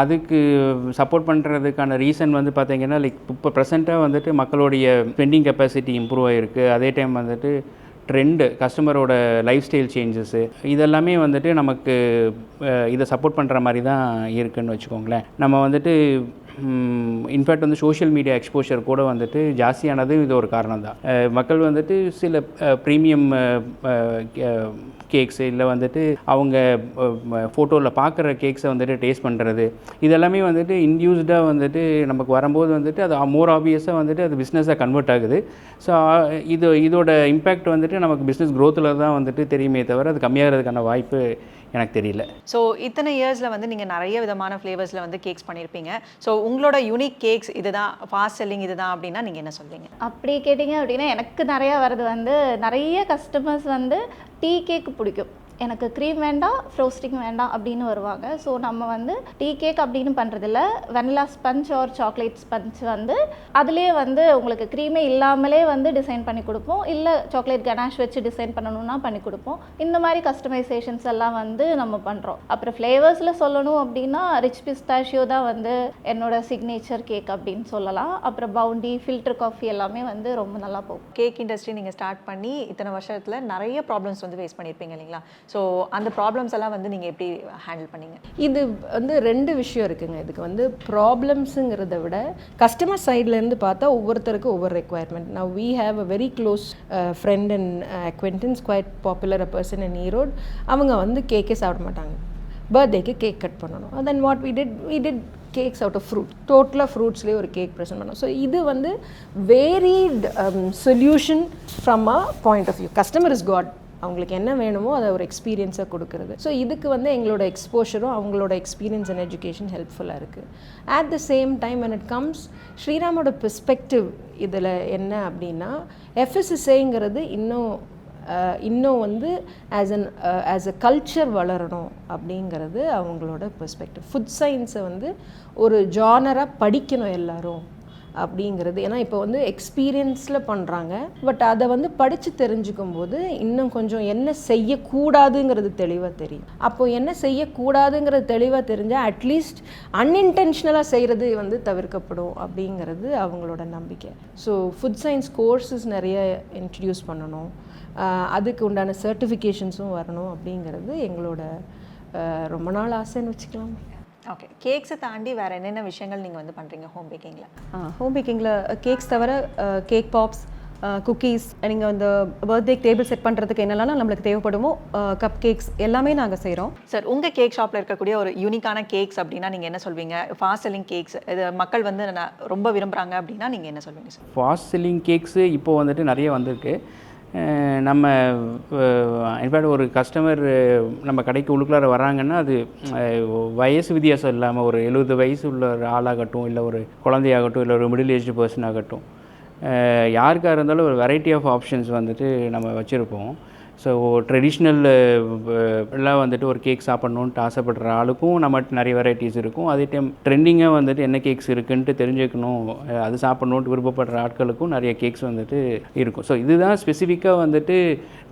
அதுக்கு சப்போர்ட் பண்ணுறதுக்கான ரீசன் வந்து பார்த்திங்கன்னா, லைக் இப்போ ப்ரெசென்ட்டாக வந்துட்டு மக்களுடைய ஸ்பெண்டிங் கெப்பாசிட்டி இம்ப்ரூவ் ஆகிருக்கு. அதே டைம் வந்துட்டு ட்ரெண்டு, கஸ்டமரோட லைஃப் ஸ்டைல் சேஞ்சஸ்ஸு, இதெல்லாமே வந்துட்டு நமக்கு இதை சப்போர்ட் பண்ணுற மாதிரி தான் இருக்குதுன்னு வச்சுக்கோங்களேன். நம்ம வந்துட்டு இன்ஃபேக்ட் வந்து சோஷியல் மீடியா எக்ஸ்போஷர் கூட வந்துட்டு ஜாஸ்தியானது இது ஒரு காரணம் தான். மக்கள் வந்துட்டு சில ப்ரீமியம் கேக்ஸு இல்லை வந்துட்டு அவங்க ஃபோட்டோவில் பார்க்குற கேக்ஸை வந்துட்டு டேஸ்ட் பண்ணுறது, இதெல்லாமே வந்துட்டு இன்டியூஸ்டாக வந்துட்டு நமக்கு வரும்போது வந்துட்டு அது மோர் ஆப்வியஸாக வந்துட்டு அது பிஸ்னஸாக கன்வெர்ட் ஆகுது. ஸோ இதோட இம்பேக்ட் வந்துட்டு நமக்கு பிஸ்னஸ் க்ரோத்தில் தான் வந்துட்டு தெரியுமே தவிர அது கம்மியாகிறதுக்கான வாய்ப்பு எனக்கு தெரியல. ஸோ இத்தனை இயர்ஸில் வந்து நீங்கள் நிறைய விதமான ஃப்ளேவர்ஸில் வந்து கேக்ஸ் பண்ணியிருப்பீங்க. ஸோ உங்களோட யூனிக் கேக்ஸ் இதுதான், ஃபாஸ்ட் செல்லிங் இதுதான் அப்படின்னா நீங்கள் என்ன சொல்வீங்க? அப்படி கேட்டிங்க அப்படின்னா எனக்கு நிறையா வருது வந்து, நிறைய கஸ்டமர்ஸ் வந்து டீ கேக் பிடிக்கும், எனக்கு க்ரீம் வேண்டாம், ஃப்ரோஸ்டிங் வேண்டாம் அப்படின்னு வருவாங்க. ஸோ நம்ம வந்து டீ கேக் அப்படின்னு பண்ணுறதில்ல, vanilla sponge or chocolate sponge வந்து அதுலேயே வந்து உங்களுக்கு க்ரீமே இல்லாமலே வந்து டிசைன் பண்ணி கொடுப்போம். இல்லை சாக்லேட் கனாஷ் வச்சு டிசைன் பண்ணணும்னா பண்ணி கொடுப்போம். இந்த மாதிரி கஸ்டமைசேஷன்ஸ் எல்லாம் வந்து நம்ம பண்ணுறோம். அப்புறம் ஃப்ளேவர்ஸில் சொல்லணும் அப்படின்னா ரிச் பிஸ்தாஷியோ தான் வந்து என்னோட சிக்னேச்சர் கேக் அப்படின்னு சொல்லலாம். அப்புறம் பவுண்டி, ஃபில்டர் காஃபி எல்லாமே வந்து ரொம்ப நல்லா போகும். கேக் இண்டஸ்ட்ரி நீங்கள் ஸ்டார்ட் பண்ணி இத்தனை வருஷத்தில் நிறைய ப்ராப்ளம்ஸ் வந்து ஃபேஸ் பண்ணியிருப்பீங்க இல்லைங்களா? ஸோ அந்த ப்ராப்ளம்ஸ் எல்லாம் வந்து நீங்கள் எப்படி ஹேண்டில் பண்ணீங்க? இது வந்து 2 விஷயம் இருக்குங்க. இதுக்கு வந்து ப்ராப்ளம்ஸுங்கிறத விட கஸ்டமர் சைட்லேருந்து பார்த்தா ஒவ்வொருத்தருக்கும் ஒவ்வொரு requirement. Now we have a very close friend and acquaintance, quite popular a person in Erode. அவங்க வந்து கேக்கே சாப்பிட மாட்டாங்க, பர்த்டேக்கு கேக் கட் பண்ணணும். Then what we did cakes out of fruit, டோட்டலாக ஃப்ரூட்ஸ்லேயே ஒரு கேக் ப்ரெசென்ட் பண்ணோம். ஸோ இது வந்து varied solution from a point of view. Customer is god, அவங்களுக்கு என்ன வேணுமோ அதை ஒரு எக்ஸ்பீரியன்ஸாக கொடுக்குறது. ஸோ இதுக்கு வந்து எங்களோட எக்ஸ்போஷரும் அவங்களோட எக்ஸ்பீரியன்ஸ் அண்ட் எஜுகேஷன் ஹெல்ப்ஃபுல்லாக இருக்குது. At the same time when it comes ஸ்ரீராமோட பெர்ஸ்பெக்டிவ் இதில் என்ன அப்படின்னா, எஃப்எஸ்எஸ்ஏங்கிறது இன்னும் வந்து ஆஸ் அ கல்ச்சர் வளரணும் அப்படிங்கிறது அவங்களோட பெர்ஸ்பெக்டிவ். ஃபுட் சயின்ஸை வந்து ஒரு ஜானராக படிக்கணும் எல்லாரும் அப்படிங்கிறது. ஏன்னா இப்போ வந்து எக்ஸ்பீரியன்ஸில் பண்ணுறாங்க, பட் அதை வந்து படித்து தெரிஞ்சுக்கும் போது இன்னும் கொஞ்சம் என்ன செய்யக்கூடாதுங்கிறது தெளிவாக தெரியும். அப்போது என்ன செய்யக்கூடாதுங்கிறது தெளிவாக தெரிஞ்சால் அட்லீஸ்ட் அன்இன்டென்ஷனலாக செய்கிறது வந்து தவிர்க்கப்படும் அப்படிங்கிறது அவங்களோட நம்பிக்கை. ஸோ ஃபுட் சயின்ஸ் கோர்ஸஸ் நிறைய இன்ட்ரடியூஸ் பண்ணணும், அதுக்கு உண்டான சர்டிஃபிகேஷன்ஸும் வரணும் அப்படிங்கிறது எங்களோட ரொம்ப நாள் ஆசைன்னு வச்சுக்கலாம். ஓகே, கேக்ஸை தாண்டி வேறு என்னென்ன விஷயங்கள் நீங்கள் வந்து பண்ணுறீங்க ஹோம் பேக்கிங்கில்? ஹோம் பேக்கிங்கில் கேக்ஸ் தவிர கேக் பாப்ஸ், குக்கீஸ், நீங்கள் இந்த பர்த்டே டேபிள் செட் பண்ணுறதுக்கு என்னெல்லாம் நம்மளுக்கு தேவைப்படுமோ கப் கேக்ஸ் எல்லாமே நாங்கள் செய்கிறோம். சார், உங்கள் கேக் ஷாப்பில் இருக்கக்கூடிய ஒரு யூனிக்கான கேக்ஸ் அப்படின்னா நீங்கள் என்ன சொல்வீங்க? ஃபாஸ்ட் செல்லிங் கேக்ஸ் இது மக்கள் வந்து ரொம்ப விரும்புகிறாங்க அப்படின்னா நீங்கள் என்ன சொல்வீங்க சார்? ஃபாஸ்ட் செல்லிங் கேக்ஸு இப்போது வந்துட்டு நிறைய வந்திருக்கு. நம்ம இன்ஃபேக்ட் ஒரு கஸ்டமர் நம்ம கடைக்கு உள்ளுக்குள்ளார வராங்கன்னா அது வயசு வித்தியாசம் இல்லாமல் ஒரு 70 வயசு உள்ள ஒரு ஆளாகட்டும், இல்லை ஒரு குழந்தையாகட்டும், இல்லை ஒரு மிடில் ஏஜ்டு பர்சன் ஆகட்டும், யாருக்காக இருந்தாலும் ஒரு வெரைட்டி ஆஃப் ஆப்ஷன்ஸ் வந்துட்டு நம்ம வச்சுருப்போம். ஸோ ட்ரெடிஷ்னல் எல்லாம் வந்துட்டு ஒரு கேக் சாப்பிட்ணுன்ட்டு ஆசைப்படுற ஆளுக்கும் நம்மகிட்ட நிறைய வெரைட்டிஸ் இருக்கும். அதே டைம் ட்ரெண்டிங்காக வந்துட்டு என்ன கேக்ஸ் இருக்குன்ட்டு தெரிஞ்சுக்கணும், அது சாப்பிட்ணுன்ட்டு விருப்பப்படுற ஆட்களுக்கும் நிறைய கேக்ஸ் வந்துட்டு இருக்கும். ஸோ இதுதான் ஸ்பெசிஃபிக்காக வந்துட்டு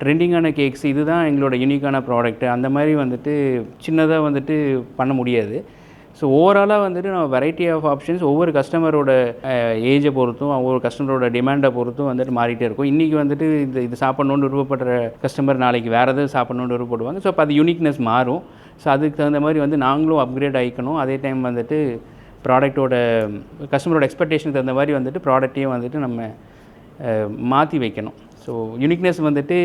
ட்ரெண்டிங்கான கேக்ஸ், இதுதான் எங்களோட யூனிக்கான ப்ராடக்ட்டு, அந்த மாதிரி வந்துட்டு சின்னதாக வந்துட்டு பண்ண முடியாது. ஸோ ஓவராலாக வந்துட்டு நம்ம வெரைட்டி ஆஃப் ஆப்ஷன்ஸ் ஒவ்வொரு கஸ்டமரோட ஏஜை பொறுத்தும் ஒவ்வொரு கஸ்டமரோட டிமாண்டை பொறுத்தும் வந்துட்டு மாறிட்டே இருக்கும். இன்றைக்கி வந்துட்டு இது சாப்பிட்ணுன்னு விருப்பப்படுற கஸ்டமர் நாளைக்கு வேறு எதாவது சாப்பிட்ணுன்னு விருப்பப்படுவாங்க. ஸோ அப்போ அது யூனிக்னஸ் மாறும். ஸோ அதுக்கு தகுந்த மாதிரி வந்து நாங்களும் அப்கிரேட் ஆகிக்கணும். அதே டைம் வந்துட்டு ப்ராடக்டோட கஸ்டமரோட எக்ஸ்பெக்டேஷனுக்கு தகுந்த மாதிரி வந்துட்டு ப்ராடக்ட்டையும் வந்துட்டு நம்ம மாற்றி வைக்கணும். ஸோ யூனிக்னஸ் வந்துட்டு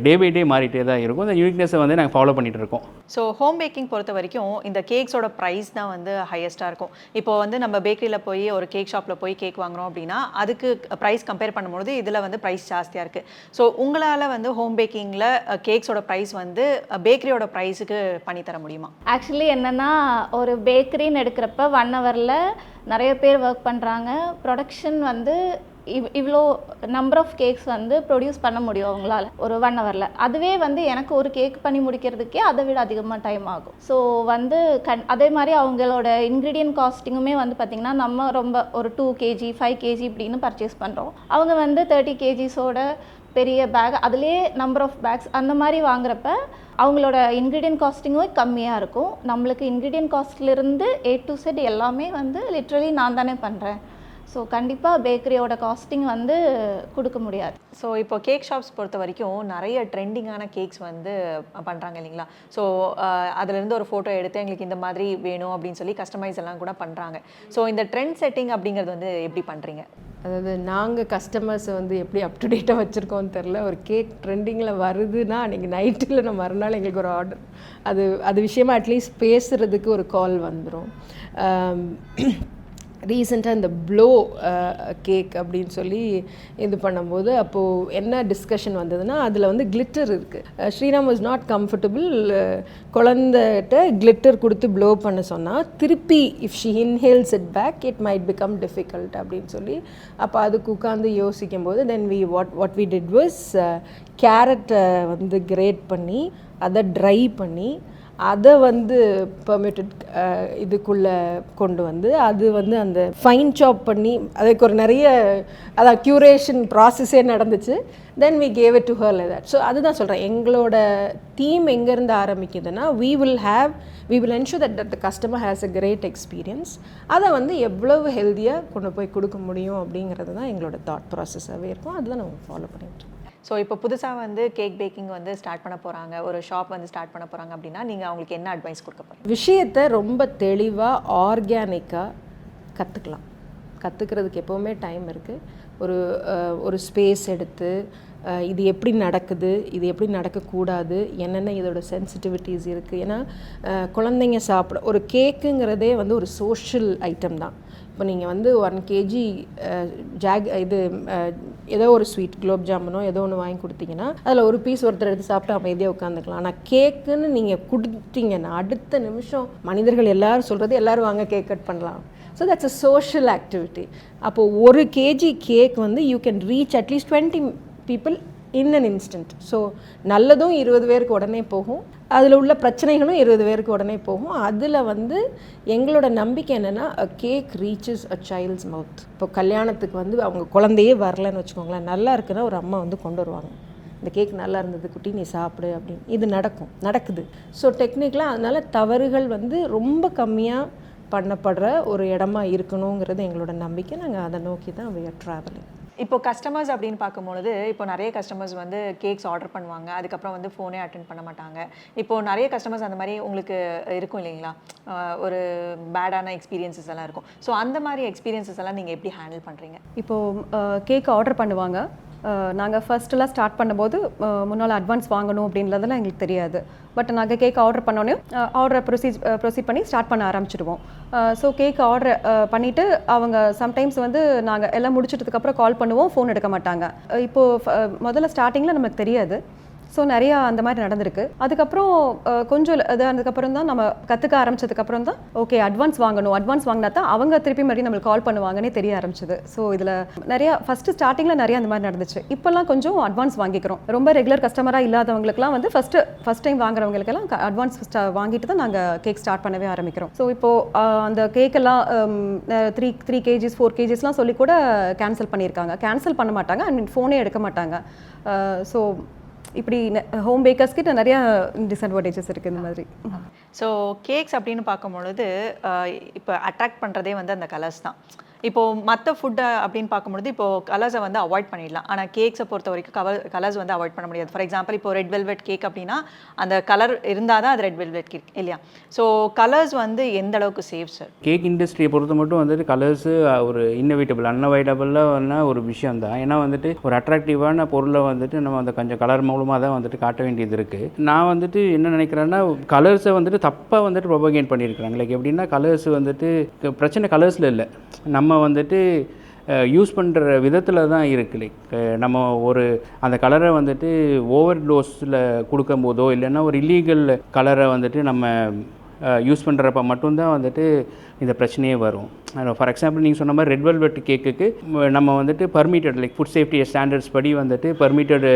டே பை டே மாறிட்டே தான் இருக்கும். அந்த யூனிக்னஸை வந்து நாங்கள் ஃபாலோ பண்ணிகிட்டு இருக்கோம். ஸோ ஹோம் பேக்கிங் பொறுத்த வரைக்கும் இந்த கேக்ஸோட ப்ரைஸ் தான் வந்து ஹையஸ்ட்டாக இருக்கும். இப்போ வந்து நம்ம பேக்கரியில் போய் ஒரு கேக் ஷாப்பில் போய் கேக் வாங்குறோம் அப்படின்னா அதுக்கு ப்ரைஸ் கம்பேர் பண்ணும்போது இதில் வந்து ப்ரைஸ் ஜாஸ்தியாக இருக்குது. ஸோ உங்களால் வந்து ஹோம் பேக்கிங்கில் கேக்ஸோட ப்ரைஸ் வந்து பேக்கரியோட ப்ரைஸுக்கு பண்ணித்தர முடியுமா? ஆக்சுவலி என்னென்னா, ஒரு பேக்கரின்னு எடுக்கிறப்ப 1 ஹவரில் நிறைய பேர் ஒர்க் பண்ணுறாங்க. ப்ரொடக்ஷன் வந்து இவ்வளோ நம்பர் ஆஃப் கேக்ஸ் வந்து ப்ரொடியூஸ் பண்ண முடியும் அவங்களால ஒரு 1 ஹவரில். அதுவே வந்து எனக்கு ஒரு கேக் பண்ணி முடிக்கிறதுக்கே அதை விட அதிகமாக டைம் ஆகும். ஸோ வந்து அதே மாதிரி அவங்களோட இன்க்ரீடியன்ட் காஸ்டிங்குமே வந்து பார்த்திங்கன்னா நம்ம ரொம்ப ஒரு 2 kg 5 kg இப்படின்னு பர்ச்சேஸ் பண்ணுறோம். அவங்க வந்து 30 kgsோட பெரிய பேக், அதுலேயே நம்பர் ஆஃப் பேக்ஸ் அந்த மாதிரி வாங்குறப்ப அவங்களோட இன்க்ரீடியன்ட் காஸ்டிங்கும் கம்மியாக இருக்கும். நம்மளுக்கு இன்க்ரீடியன்ட் காஸ்ட்லேருந்து A to Z எல்லாமே வந்து லிட்ரலி நான் தானே பண்ணுறேன். ஸோ கண்டிப்பாக பேக்கரியோட காஸ்டிங் வந்து கொடுக்க முடியாது. ஸோ இப்போ கேக் ஷாப்ஸ் பொறுத்த வரைக்கும் நிறைய ட்ரெண்டிங்கான கேக்ஸ் வந்து பண்ணுறாங்க இல்லைங்களா? ஸோ அதுலேருந்து ஒரு ஃபோட்டோ எடுத்து எங்களுக்கு இந்த மாதிரி வேணும் அப்படின்னு சொல்லி கஸ்டமைஸ் எல்லாம் கூட பண்ணுறாங்க. ஸோ இந்த ட்ரெண்ட் செட்டிங் அப்படிங்கிறது வந்து எப்படி பண்ணுறீங்க? அதாவது நாங்கள் கஸ்டமர்ஸை வந்து எப்படி அப் டு டேட்டாக வச்சுருக்கோன்னு தெரில. ஒரு கேக் ட்ரெண்டிங்கில் வருதுன்னா அன்றைக்கி நைட்டில் நம்ம மறுநாள் எங்களுக்கு ஒரு ஆர்டர், அது விஷயமா அட்லீஸ்ட் பேசுகிறதுக்கு ஒரு கால் வந்துடும். ரீசெண்டாக இந்த ப்ளோ கேக் அப்படின்னு சொல்லி இது பண்ணும்போது அப்போது என்ன டிஸ்கஷன் வந்ததுன்னா, அதில் வந்து கிளிட்டர் இருக்குது. Sriram was not comfortable. குழந்தைகிட்ட கிளிட்டர் கொடுத்து ப்ளோ பண்ண சொன்னால் திருப்பி if she inhales it back it might become difficult அப்படின்னு சொல்லி அப்போ அதுக்கு உட்காந்து யோசிக்கும் போது then what we did was கேரட்டை வந்து கிரேட் பண்ணி அதை ட்ரை பண்ணி அதை வந்து பெர்மிட்டட் இதுக்குள்ளே கொண்டு வந்து அது வந்து அந்த ஃபைன் சாப் பண்ணி அதுக்கு ஒரு நிறைய அதான் க்யூரேஷன் ப்ராசஸே நடந்துச்சு. Then we gave it to her like that. So அதுதான் சொல்கிறேன், எங்களோட தீம் எங்கேருந்து ஆரம்பிக்குதுன்னா we will ensure that the customer has a great experience. அதை வந்து எவ்வளவு ஹெல்த்தியாக கொண்டு போய் கொடுக்க முடியும் அப்படிங்கிறது தான் எங்களோட தாட் ப்ராசஸாகவே இருக்கும். அதுதான் நம்ம ஃபாலோ பண்ணிட்டு. ஸோ இப்போ புதுசாக வந்து கேக் பேக்கிங் வந்து ஸ்டார்ட் பண்ண போகிறாங்க, ஒரு ஷாப் வந்து ஸ்டார்ட் பண்ண போகிறாங்க அப்படின்னா நீங்கள் அவங்களுக்கு என்ன அட்வைஸ் கொடுக்க போகிறீங்க? விஷயத்தை ரொம்ப தெளிவாக ஆர்கானிக்காக கற்றுக்கிறதுக்கு எப்போவுமே டைம் இருக்குது. ஒரு ஸ்பேஸ் எடுத்து இது எப்படி நடக்குது, இது எப்படி நடக்கக்கூடாது, என்னென்ன இதோட சென்சிட்டிவிட்டிஸ் இருக்குது. ஏன்னா குழந்தைங்க சாப்பிட ஒரு கேக்குங்கிறதே வந்து ஒரு சோஷியல் ஐட்டம் தான். இப்போ நீங்கள் வந்து 1 kg ஏதோ ஒரு ஸ்வீட் குலோப் ஜாமுனோ ஏதோ ஒன்று வாங்கி கொடுத்தீங்கன்னா அதில் ஒரு பீஸ் ஒருத்தர் எடுத்து சாப்பிட்டு அமைதியாக உட்காந்துக்கலாம். ஆனால் கேக்குன்னு நீங்கள் கொடுத்தீங்கன்னா அடுத்த நிமிஷம் மனிதர்கள் எல்லோரும் சொல்கிறது எல்லோரும் வாங்க கேக் கட் பண்ணலாம். So that's a social activity. அப்போது 1 kg கேக் வந்து you can reach at least 20 people in an instant. So நல்லதும் 20 பேருக்கு உடனே போகும், அதில் உள்ள பிரச்சனைகளும் 20 பேருக்கு உடனே போகும். அதில் வந்து எங்களோட நம்பிக்கை என்னென்னா, அ கேக் ரீச்சஸ் அ சைல்ட்ஸ் மவுத். இப்போ கல்யாணத்துக்கு வந்து அவங்க குழந்தையே வரலன்னு வச்சுக்கோங்களேன், நல்லா இருக்குன்னா ஒரு அம்மா வந்து கொண்டு வருவாங்க, இந்த கேக் நல்லா இருந்தது குட்டி நீ சாப்பிடு அப்படின்னு. இது நடக்குது. ஸோ டெக்னிக்கலாக அதனால் தவறுகள் வந்து ரொம்ப கம்மியாக பண்ணப்படுற ஒரு இடமா இருக்கணுங்கிறது எங்களோட நம்பிக்கை. நாங்கள் அதை நோக்கி தான் we are traveling. இப்போ கஸ்டமர்ஸ் அப்படின்னு பார்க்கும்பொழுது, இப்போ நிறைய கஸ்டமர்ஸ் வந்து கேக்ஸ் ஆர்டர் பண்ணுவாங்க, அதுக்கப்புறம் வந்து ஃபோனே அட்டென்ட் பண்ண மாட்டாங்க. இப்போ நிறைய கஸ்டமர்ஸ் அந்த மாதிரி உங்களுக்கு இருக்கும் இல்லைங்களா, ஒரு பேடான எக்ஸ்பீரியன்ஸஸ் எல்லாம் இருக்கும். ஸோ அந்த மாதிரி எக்ஸ்பீரியன்ஸஸ் எல்லாம் நீங்கள் எப்படி ஹேண்டில் பண்ணுறீங்க? இப்போது கேக் ஆர்டர் பண்ணுவாங்க. நாங்கள் ஃபர்ஸ்ட்டெல்லாம் ஸ்டார்ட் பண்ணும்போது முன்னால் அட்வான்ஸ் வாங்கணும் அப்படின்றதெல்லாம் எங்களுக்கு தெரியாது. பட் நாங்கள் கேக் ஆர்டர் பண்ணோன்னே ஆர்டரை ப்ரொசீட் பண்ணி ஸ்டார்ட் பண்ண ஆரம்பிச்சிடுவோம். ஸோ கேக் ஆர்டர் பண்ணிவிட்டு அவங்க சம்டைம்ஸ் வந்து நாங்கள் எல்லாம் முடிச்சிட்டதுக்கப்புறம் கால் பண்ணுவோம், ஃபோன் எடுக்க மாட்டாங்க. இப்போது முதல்ல ஸ்டார்டிங்கில் நமக்கு தெரியாது. ஸோ நிறையா அந்த மாதிரி நடந்திருக்கு. அதுக்கப்புறம் கொஞ்சம் அதுக்கப்புறம் தான் நம்ம கற்றுக்க ஆரம்பிச்சதுக்கப்புறம் தான் ஓகே அட்வான்ஸ் வாங்கினா தான் அவங்க திருப்பி மறுபடியும் நம்மளுக்கு கால் பண்ணுவாங்கன்னே தெரிய ஆரம்பிச்சது. ஸோ இதில் நிறையா ஃபஸ்ட்டு ஸ்டார்டிங்கில் நிறையா அந்த மாதிரி நடந்துச்சு. இப்போல்லாம் கொஞ்சம் அட்வான்ஸ் வாங்கிக்கிறோம். ரொம்ப ரெகுலர் கஸ்டமராக இல்லாதவங்களுக்குலாம் வந்து ஃபஸ்ட் டைம் வாங்குறவங்களுக்கெல்லாம் அட்வான்ஸ் வாங்கிட்டு தான் நாங்கள் கேக் ஸ்டார்ட் பண்ணவே ஆரம்பிக்கிறோம். ஸோ இப்போது அந்த கேக்கெல்லாம் 3 kgs 4 kgsலாம் சொல்லி கூட கேன்சல் பண்ணியிருக்காங்க. கேன்சல் பண்ண மாட்டாங்க, ஐ மீன் ஃபோனே எடுக்க மாட்டாங்க. ஸோ இப்படி ஹோம் பேக்கர்ஸ்கிட்ட நிறையா டிஸ்அட்வான்டேஜஸ் இருக்குது இந்த மாதிரி. ஸோ கேக்ஸ் அப்படின்னு பார்க்கும்பொழுது இப்போ அட்ராக்ட் பண்ணுறதே வந்து அந்த கலர்ஸ் தான். இப்போது மற்ற ஃபுட்டை அப்படின்னு பார்க்கும்பொழுது இப்போது கலர்ஸை வந்து அவாய்ட் பண்ணிடலாம், ஆனால் கேக்ஸை பொறுத்த வரைக்கும் கலர்ஸ் வந்து அவாய்ட் பண்ண முடியாது. ஃபார் எக்ஸாம்பிள் இப்போ ரெட் வெல்வெட் கேக் அப்படின்னா அந்த கலர் இருந்தால் தான் அது ரெட் வெல்வெட் கேக் இல்லையா? ஸோ கலர்ஸ் வந்து எந்த அளவுக்கு சேஃப் சார்? கேக் இண்டஸ்ட்ரியை பொறுத்த மட்டும் வந்துட்டு கலர்ஸு ஒரு இன்னோவேட்டபிள் அன்அவாய்டபிளான ஒரு விஷயம் தான். ஏன்னா வந்துட்டு ஒரு அட்ராக்டிவான பொருளை வந்துட்டு நம்ம அந்த கொஞ்சம் கலர் மூலமாக தான் வந்துட்டு காட்ட வேண்டியது இருக்குது. நான் வந்துட்டு என்ன நினைக்கிறேன்னா, கலர்ஸை வந்துட்டு தப்பாக வந்துட்டு ப்ரொபகேட் பண்ணியிருக்கிறாங்க. லைக் எப்படின்னா, கலர்ஸ் வந்துட்டு பிரச்சனை கலர்ஸில் இல்லை, நம்ம வந்துட்டு யூஸ் பண்ணுற விதத்தில் தான் இருக்குது. லைக் நம்ம அந்த கலரை வந்துட்டு ஓவர் டோஸில் கொடுக்கும்போதோ இல்லைன்னா ஒரு இல்லீகல் கலரை வந்துட்டு நம்ம யூஸ் பண்ணுறப்ப மட்டும்தான் வந்துட்டு இந்த பிரச்சனையே வரும். ஃபார் எக்ஸாம்பிள் நீங்கள் சொன்ன மாதிரி ரெட் வெல்வெட் கேக்குக்கு நம்ம வந்துட்டு permitted like food safety standards படி வந்துட்டு பர்மிட்டட்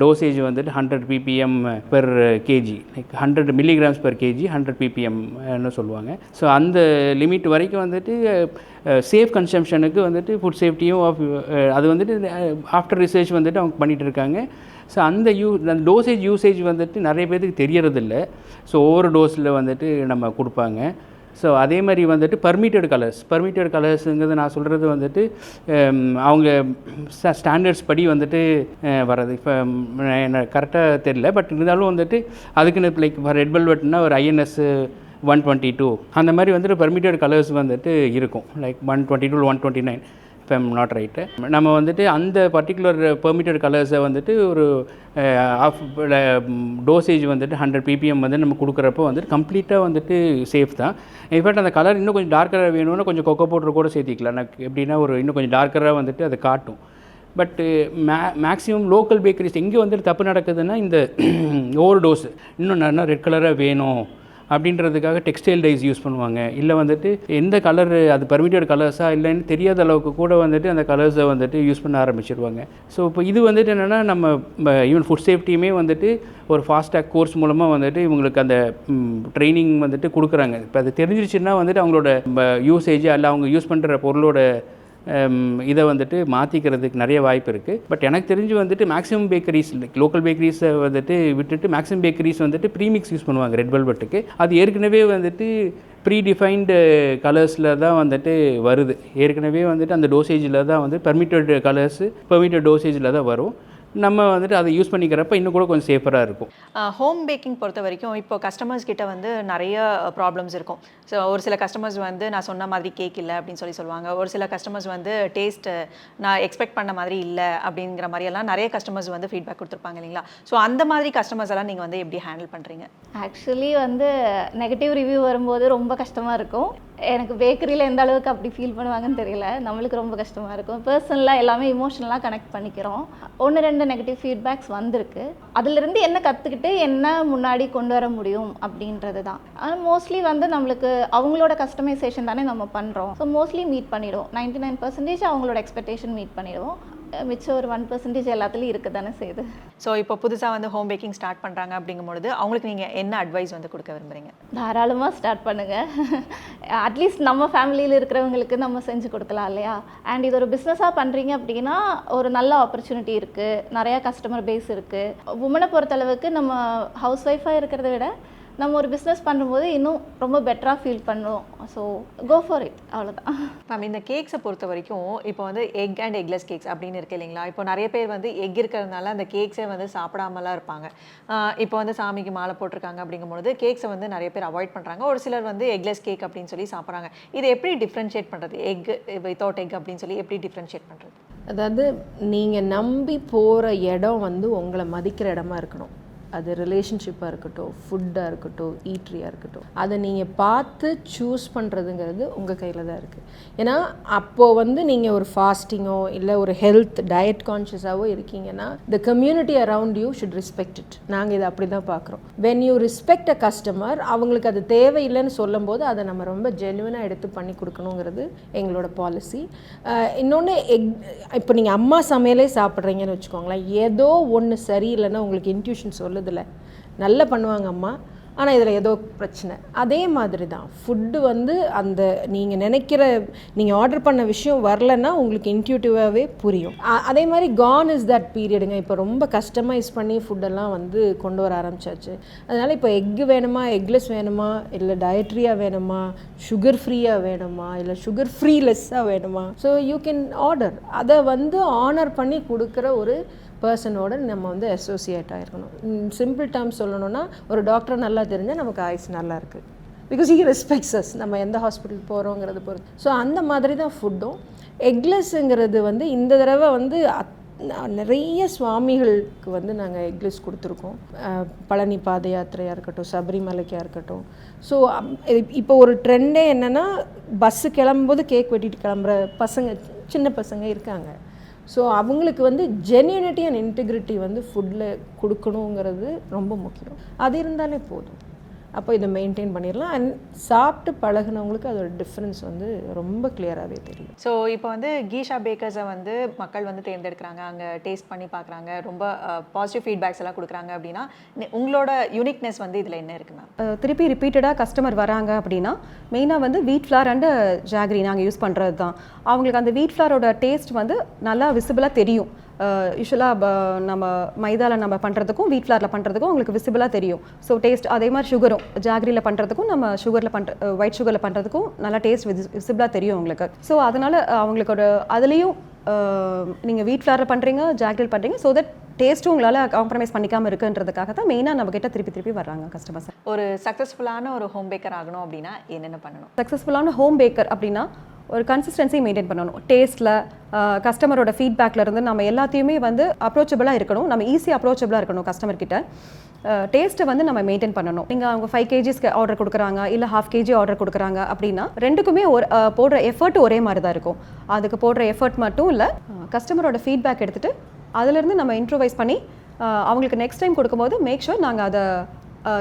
டோசேஜ் வந்துட்டு 100 ppm per KG, like 100 milligrams per kg 100 ppm சொல்லுவாங்க. ஸோ அந்த லிமிட் வரைக்கும் வந்துட்டு சேஃப் கன்சம்ஷனுக்கு வந்துட்டு ஃபுட் சேஃப்டியும் அது வந்துட்டு ஆஃப்டர் ரிசர்ச் வந்துட்டு அவங்க பண்ணிகிட்டு இருக்காங்க. ஸோ அந்த டோசேஜ் யூசேஜ் வந்துட்டு நிறைய பேருக்கு தெரியறதில்ல. ஸோ ஓவர் டோஸில் வந்துட்டு நம்ம கொடுப்பாங்க. ஸோ அதே மாதிரி வந்துட்டு பர்மிட்டட் கலர்ஸுங்கிறது நான் சொல்கிறது வந்துட்டு அவங்க ஸ்டாண்டர்ட்ஸ் படி வந்துட்டு வர்றது. இப்போ எனக்கு கரெக்டாக தெரியல, பட் இருந்தாலும் வந்துட்டு அதுக்குன்னு லைக் ரெட் வெல்வெட்னா ஒரு INS 122 அந்த மாதிரி வந்துட்டு பர்மிட்டட் கலர்ஸ் வந்துட்டு இருக்கும், like 122 129 if I'm not right. நம்ம வந்துட்டு அந்த பர்டிகுலர் பெர்மிட்டட் கலர்ஸை வந்துட்டு ஒரு டோசேஜ் வந்துட்டு 100 ppm வந்து நம்ம கொடுக்குறப்போ வந்துட்டு கம்ப்ளீட்டாக வந்துட்டு சேஃப் தான். இன்ஃபேக்ட் அந்த கலர் இன்னும் கொஞ்சம் டார்க்கராக வேணும்னா கொஞ்சம் கொக்கோ பவுடர் கூட சேர்த்திக்கலாம். எனக்கு எப்படின்னா இன்னும் கொஞ்சம் டார்க்கராக வந்துட்டு அதை காட்டும். பட்டு மேக்ஸிமம் லோக்கல் பேக்கரிஸ் எங்கே வந்துட்டு தப்பு நடக்குதுன்னா, இந்த ஓவர் டோஸ் இன்னும் நல்லா ரெட் கலராக வேணும் அப்படின்றதுக்காக டெக்ஸ்டைல் டைஸ் யூஸ் பண்ணுவாங்க. இல்லை வந்துட்டு எந்த கலர் அது பர்மிட்டட் கலர்ஸாக இல்லைன்னு தெரியாத அளவுக்கு கூட வந்துட்டு அந்த கலர்ஸை வந்துட்டு யூஸ் பண்ண ஆரம்பிச்சிருவாங்க. ஸோ இப்போ இது வந்துட்டு என்னென்னா, நம்ம ஈவன் ஃபுட் சேஃப்டியுமே வந்துட்டு ஒரு ஃபாஸ்டாக் கோர்ஸ் மூலமாக வந்துட்டு இவங்களுக்கு அந்த ட்ரைனிங் வந்துட்டு கொடுக்குறாங்க. இப்போ அது தெரிஞ்சிருச்சுன்னா வந்துட்டு அவங்களோட யூசேஜ் அல்ல அவங்க யூஸ் பண்ணுற பொருளோட இதை வந்துட்டு மாற்றிக்கிறதுக்கு நிறைய வாய்ப்பு இருக்குது. பட் எனக்கு தெரிஞ்சு வந்துட்டு மேக்ஸிமம் பேக்கரிஸ் லைக் லோக்கல் பேக்கரிஸை வந்துட்டு விட்டுட்டு மேக்ஸிமம் பேக்கரிஸ் வந்துட்டு ப்ரீமிக்ஸ் யூஸ் பண்ணுவாங்க ரெட் வெல்வெட்டுக்கு. அது ஏற்கனவே வந்துட்டு ப்ரீ டிஃபைன்டு கலர்ஸில் தான் வந்துட்டு வருது. ஏற்கனவே வந்துட்டு அந்த டோசேஜில் தான் வந்து பெர்மிட்டட் கலர்ஸு பெர்மிட்டட் டோசேஜில் தான் வரும். நம்ம வந்துட்டு அதை யூஸ் பண்ணிக்கிறப்ப இன்னும் கூட கொஞ்சம் சேஃபராக இருக்கும். ஹோம் பேக்கிங் பொறுத்த வரைக்கும் இப்போ கஸ்டமர்ஸ் கிட்ட வந்து நிறைய ப்ராப்ளம்ஸ் இருக்கும். ஸோ ஒரு சில கஸ்டமர்ஸ் வந்து நான் சொன்ன மாதிரி கேக் இல்லை அப்படின்னு சொல்லுவாங்க. ஒரு சில கஸ்டமர்ஸ் வந்து டேஸ்ட் நான் எக்ஸ்பெக்ட் பண்ண மாதிரி இல்லை அப்படிங்கிற மாதிரியெல்லாம் நிறைய கஸ்டமர்ஸ் வந்து ஃபீட்பேக் கொடுத்துருப்பாங்க இல்லைங்களா? ஸோ அந்த மாதிரி கஸ்டமர்ஸ் எல்லாம் நீங்கள் வந்து எப்படி ஹேண்டில் பண்ணுறீங்க? ஆக்சுவலி வந்து நெகட்டிவ் ரிவ்யூ வரும்போது ரொம்ப கஷ்டமாக இருக்கும். எனக்கு பேக்கரியில் எந்த அளவுக்கு அப்படி ஃபீல் பண்ணுவாங்கன்னு தெரியல. நம்மளுக்கு ரொம்ப கஷ்டமாக இருக்கும். பர்சனலாக எல்லாமே இமோஷனலாக கனெக்ட் பண்ணிக்கிறோம். 1-2 நெகட்டிவ் ஃபீட்பேக்ஸ் வந்திருக்கு. அதிலிருந்து என்ன கற்றுக்கிட்டு என்ன முன்னாடி கொண்டு வர முடியும் அப்படின்றது தான். ஆனால் மோஸ்ட்லி வந்து நம்மளுக்கு அவங்களோட கஸ்டமைசேஷன் தானே நம்ம பண்ணுறோம். ஸோ மோஸ்ட்லி மீட் பண்ணிவிடுவோம். 99% அவங்களோட எக்ஸ்பெக்டேஷன் மீட் பண்ணிவிடுவோம். மிச்சம் ஒரு 1% எல்லாத்துலேயும் இருக்க தானே செய்யுது. ஸோ இப்போ புதுசாக வந்து ஹோம் பேக்கிங் ஸ்டார்ட் பண்ணுறாங்க அப்படிங்கும்பொழுது அவங்களுக்கு நீங்கள் என்ன அட்வைஸ் வந்து கொடுக்க விரும்புகிறீங்க? தாராளமாக ஸ்டார்ட் பண்ணுங்கள். அட்லீஸ்ட் நம்ம ஃபேமிலியில் இருக்கிறவங்களுக்கு நம்ம செஞ்சு கொடுக்கலாம் இல்லையா? அண்ட் இது ஒரு பிஸ்னஸாக பண்ணுறீங்க அப்படின்னா ஒரு நல்ல ஆப்பர்ச்சுனிட்டி இருக்குது, நிறையா கஸ்டமர் பேஸ் இருக்குது. உமனை பொறுத்தளவுக்கு நம்ம ஹவுஸ் ஒய்ஃபாக இருக்கிறத விட நம்ம ஒரு பிஸ்னஸ் பண்ணும்போது இன்னும் ரொம்ப பெட்டராக ஃபீல் பண்ணுவோம். ஸோ கோ ஃபார் இட், அவ்வளோதான். மேம், இந்த கேக்ஸை பொறுத்த வரைக்கும் இப்போ வந்து எக் அண்ட் எக்லெஸ் கேக்ஸ் அப்படின்னு இருக்கு இல்லைங்களா? இப்போ நிறைய பேர் வந்து எக் இருக்கிறதுனால அந்த கேக்ஸே வந்து சாப்பிடாமலாம் இருப்பாங்க. இப்போ வந்து சாமிக்கு மாலை போட்டிருக்காங்க அப்படிங்கும்போது கேக்ஸை வந்து நிறைய பேர் அவாய்ட் பண்ணுறாங்க. ஒரு சிலர் வந்து எக்லெஸ் கேக் அப்படின்னு சொல்லி சாப்பிட்றாங்க. இது எப்படி டிஃப்ரென்ஷியேட் பண்ணுறது? எக் வித்தவுட் எக் அப்படின்னு சொல்லி எப்படி டிஃப்ரென்ஷியேட் பண்ணுறது? அதாவது நீங்கள் நம்பி போகிற இடம் வந்து உங்களை மதிக்கிற இடமா இருக்கணும். அது ரிலேஷன்ஷிப்பாக இருக்கட்டும், ஃபுட்டாக இருக்கட்டும், ஈட்ரியாக இருக்கட்டும், அதை நீங்கள் பார்த்து சூஸ் பண்ணுறதுங்கிறது உங்கள் கையில் தான் இருக்குது. ஏன்னா அப்போது வந்து நீங்கள் ஒரு ஃபாஸ்டிங்கோ இல்லை ஒரு ஹெல்த் டயட் கான்ஷியஸாகவோ இருக்கீங்கன்னா the community around you should respect it. நாங்கள் இதை அப்படி தான் பார்க்குறோம். When you respect a customer, அவங்களுக்கு அது தேவையில்லைன்னு சொல்லும் போது அதை நம்ம ரொம்ப ஜென்யூனாக எடுத்து பண்ணி கொடுக்கணுங்கிறது எங்களோட பாலிசி. இன்னொன்று இப்போ நீங்கள் அம்மா சமையலே சாப்பிட்றீங்கன்னு வச்சுக்கோங்களேன், ஏதோ ஒன்று சரியில்லைன்னா உங்களுக்கு இன்ட்யூஷன் சொல்லுதில்ல, நல்லா பண்ணுவாங்க அம்மா, ஆனால் இதில் ஏதோ பிரச்சனை. அதே மாதிரி தான் ஃபுட்டு வந்து அந்த நீங்கள் நினைக்கிற நீங்கள் ஆர்டர் பண்ண விஷயம் வரலன்னா உங்களுக்கு இன்ட்யூட்டிவாகவே புரியும். அதே மாதிரி கான் இஸ் தட் பீரியடுங்க. இப்போ ரொம்ப கஸ்டமைஸ் பண்ணி ஃபுட்டெல்லாம் வந்து கொண்டு வர ஆரம்பிச்சாச்சு. அதனால் இப்போ எக்கு வேணுமா, எக்லெஸ் வேணுமா, இல்லை டயட்ரியாக வேணுமா, சுகர் ஃப்ரீயாக வேணுமா, இல்லை சுகர் ஃப்ரீலெஸ்ஸாக வேணுமா, ஸோ யூ கேன் ஆர்டர். அதை வந்து ஆனர் பண்ணி கொடுக்குற ஒரு பர்சனோட நம்ம வந்து அசோசியேட் ஆகிருக்கணும். சிம்பிள் டேர்ம்ஸ் சொல்லணும்னா ஒரு டாக்டர் நல்லா தெரிஞ்சால் நமக்கு ஆயுஸ் நல்லா இருக்குது. பிகாஸ் ஹி ரெஸ்பெக்ட்ஸ் அஸ், நம்ம எந்த ஹாஸ்பிட்டல் போகிறோங்கிறது பொறுத்து. ஸோ அந்த மாதிரி தான் ஃபுட்டும். எக்லெஸ்ஸுங்கிறது வந்து இந்த தடவை வந்து நிறைய சுவாமிகளுக்கு வந்து நாங்கள் எக்லெஸ் கொடுத்துருக்கோம். பழனி பாத யாத்திரையாக இருக்கட்டும், சபரிமலைக்காக இருக்கட்டும். ஸோ இப்போ ஒரு ட்ரெண்டே என்னென்னா பஸ்ஸு கிளம்பும்போது கேக் வெட்டிட்டு கிளம்புற பசங்க, சின்ன பசங்க இருக்காங்க. ஸோ அவங்களுக்கு வந்து ஜென்யூனிட்டி அண்ட் இன்டெகிரிட்டி வந்து ஃபுட்டில் கொடுக்கணுங்கிறது ரொம்ப முக்கியம். அது இருந்தாலே போதும். அப்போ இதை மெயின்டைன் பண்ணிடலாம். அண்ட் சாப்பிட்டு பழகினவங்களுக்கு அதோட டிஃப்ரென்ஸ் வந்து ரொம்ப கிளியராகவே தெரியும். ஸோ இப்போ வந்து கீஷா பேக்கர்ஸை வந்து மக்கள் வந்து தேர்ந்தெடுக்கிறாங்க, அங்கே டேஸ்ட் பண்ணி பார்க்குறாங்க, ரொம்ப பாசிட்டிவ் ஃபீட்பேக்ஸ் எல்லாம் கொடுக்குறாங்க அப்படின்னா உங்களோட யூனிக்னஸ் வந்து இதில் என்ன இருக்குது மேம்? திருப்பி ரிப்பீட்டடாக கஸ்டமர் வராங்க அப்படின்னா மெயினாக வந்து வீட் ஃப்ளார் அண்டு ஜாகரி நாங்கள் யூஸ் பண்ணுறது தான். அவங்களுக்கு அந்த வீட் ஃப்ளாரோட டேஸ்ட் வந்து நல்லா விசிபிளாக தெரியும். யூஸ்வலாக நம்ம மைதாவில் நம்ம பண்ணுறதுக்கும் வீட் ஃப்ளாரில் பண்ணுறதுக்கும் உங்களுக்கு விசிபிளாக தெரியும். ஸோ டேஸ்ட் அதே மாதிரி சுகரும் ஜாகரியில் பண்ணுறதுக்கும் நம்ம சுகரில் ஒயிட் சுகரில் பண்ணுறதுக்கும் நல்லா டேஸ்ட் விசிபிளாக தெரியும் உங்களுக்கு. ஸோ அதனால் அவங்களுக்கோட அதுலேயும் நீங்கள் வீட் ஃப்ளாரில் பண்ணுறீங்க, ஜாகரியில் பண்ணுறீங்க, ஸோ தட் டேஸ்ட்டும் உங்களால் காம்ப்ரமைஸ் பண்ணிக்காமல் இருக்குன்றதுக்காக தான் மெயினாக நம்ம கிட்ட திருப்பி வர்றாங்க கஸ்டமர்ஸ். ஒரு சக்ஸஸ்ஃபுல்லான ஒரு ஹோம் பேக்கர் ஆகணும் அப்படின்னா என்னென்ன பண்ணணும்? சக்ஸஸ்ஃபுல்லான ஹோம் பேக்கர் அப்படின்னா ஒரு கன்சிஸ்டன்சி மெயின்டைன் பண்ணணும். டேஸ்ட்டில், கஸ்டமரோட ஃபீட்பேக்லேருந்து நம்ம எல்லாத்தையுமே வந்து அப்ரோச்சபிளாக இருக்கணும். நம்ம ஈஸியாக அப்ரோச்சபிளாக இருக்கணும் கஸ்டமர்கிட்ட. டேஸ்ட்டை வந்து நம்ம மெயின்டைன் பண்ணணும். நீங்கள் அவங்க 5 kgs ஆர்டர் கொடுக்குறாங்க, இல்லை 1/2 kg ஆர்டர் கொடுக்குறாங்க அப்படின்னா ரெண்டுக்குமே ஒரு போடுற எஃபர்ட் ஒரே மாதிரி தான் இருக்கும். அதுக்கு போடுற எஃபர்ட் மட்டும் இல்லை, கஸ்டமரோட ஃபீட்பேக் எடுத்துகிட்டு அதிலேருந்து நம்ம இம்ப்ரூவைஸ் பண்ணி அவங்களுக்கு நெக்ஸ்ட் டைம் கொடுக்கும்போது மேக் ஷூர் நாங்கள் அதை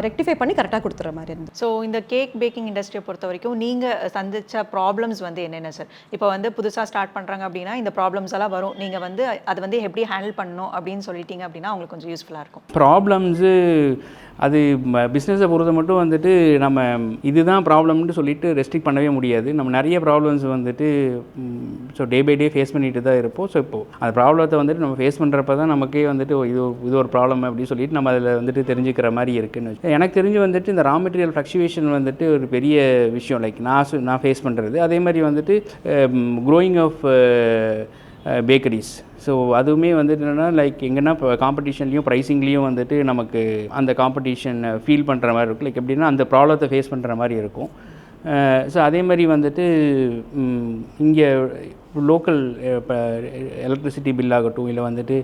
ரெக்டிஃபை பண்ணி கரெக்டாக கொடுத்துற மாதிரி இருந்து. ஸோ இந்த கேக் பேக்கிங் இண்டஸ்ட்ரியை பொறுத்த வரைக்கும் நீங்கள் சந்தித்த ப்ராப்ளம்ஸ் வந்து என்னென்ன சார்? இப்போ வந்து புதுசாக ஸ்டார்ட் பண்ணுறாங்க அப்படின்னா இந்த ப்ராப்ளம்ஸ் எல்லாம் வரும், நீங்கள் வந்து அதை வந்து எப்படி ஹேண்டில் பண்ணணும் அப்படின்னு சொல்லிட்டீங்க அப்படின்னா அவங்களுக்கு கொஞ்சம் யூஸ்ஃபுல்லாக இருக்கும். ப்ராப்ளம்ஸு அது பிஸ்னஸை பொறுத்த மட்டும் வந்துட்டு நம்ம இதுதான் ப்ராப்ளம்னு சொல்லிட்டு ரெஸ்ட்ரிக்ட் பண்ணவே முடியாது. நம்ம நிறைய ப்ராப்ளம்ஸ் வந்துட்டு so day by day face பண்ணிட்டு தான் இருப்போம். ஸோ இப்போது அந்த ப்ராப்ளத்தை வந்துட்டு நம்ம ஃபேஸ் பண்ணுறப்ப தான் நமக்கே வந்துட்டு இது ஒரு ப்ராப்ளம் அப்படின்னு சொல்லிட்டு நம்ம அதில் வந்துட்டு தெரிஞ்சுக்கிற மாதிரி இருக்குன்னு. எனக்கு தெரிஞ்சு வந்துட்டு இந்த ரா மெட்டீரியல் ஃப்ளக்சுவேஷன் வந்துட்டு ஒரு பெரிய விஷயம். லைக் நான் ஃபேஸ் பண்ணுறது. அதே மாதிரி வந்துட்டு க்ரோயிங் ஆஃப் பேக்கரிஸ். ஸோ அதுவுமே வந்துட்டு என்னென்னா லைக் எங்கன்னா இப்போ காம்படிஷன்லேயும் ப்ரைஸிங்லேயும் வந்துட்டு நமக்கு அந்த காம்படிஷன் ஃபீல் பண்ணுற மாதிரி இருக்கும். லைக் எப்படின்னா அந்த ப்ராப்ளத்தை ஃபேஸ் பண்ணுற மாதிரி இருக்கும். ஸோ அதே மாதிரி வந்துட்டு இங்கே லோக்கல் இப்போ எலக்ட்ரிசிட்டி பில் ஆகட்டும், இல்லை வந்துட்டு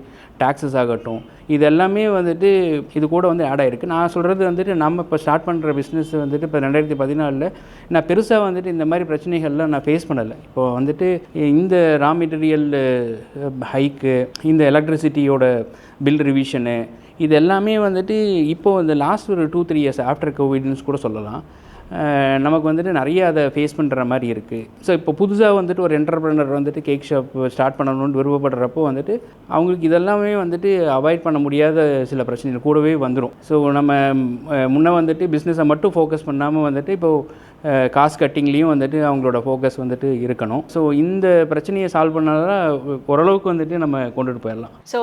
டாக்ஸஸ் ஆகட்டும், இது எல்லாமே வந்துட்டு இது கூட வந்து ஆட் ஆகிருக்கு. நான் சொல்கிறது வந்துட்டு நம்ம இப்போ ஸ்டார்ட் பண்ணுற பிஸ்னஸ் வந்துட்டு இப்போ 2014 நான் பெருசாக வந்துட்டு இந்த மாதிரி பிரச்சனைகள்லாம் நான் ஃபேஸ் பண்ணலை. இப்போ வந்துட்டு இந்த ரா மெட்டீரியல் ஹைக்கு, இந்த எலக்ட்ரிசிட்டியோட பில் ரிவிஷனு, இது எல்லாமே வந்துட்டு இப்போது இந்த லாஸ்ட் ஒரு 2-3 இயர்ஸ் ஆஃப்டர் கோவிட்னு கூட சொல்லலாம். நமக்கு வந்துட்டு நிறைய அதை ஃபேஸ் பண்ணுற மாதிரி இருக்குது. ஸோ இப்போ புதுசாக வந்துட்டு ஒரு என்டர்பிரனர் வந்துட்டு கேக் ஷாப் ஸ்டார்ட் பண்ணணும்னு விருப்பப்படுறப்போ வந்துட்டு அவங்களுக்கு இதெல்லாமே வந்துட்டு அவாய்ட் பண்ண முடியாத சில பிரச்சனைகள் கூடவே வந்துடும். ஸோ நம்ம முன்னே வந்துட்டு பிஸ்னஸை மட்டும் ஃபோக்கஸ் பண்ணாமல் வந்துட்டு இப்போது காஸ்ட் கட்டிங்லேயும் வந்துட்டு அவங்களோட ஃபோக்கஸ் வந்துட்டு இருக்கணும். ஸோ இந்த பிரச்சனையை சால்வ் பண்ணாதான் ஓரளவுக்கு வந்துட்டு நம்ம கொண்டுட்டு போயிடலாம். ஸோ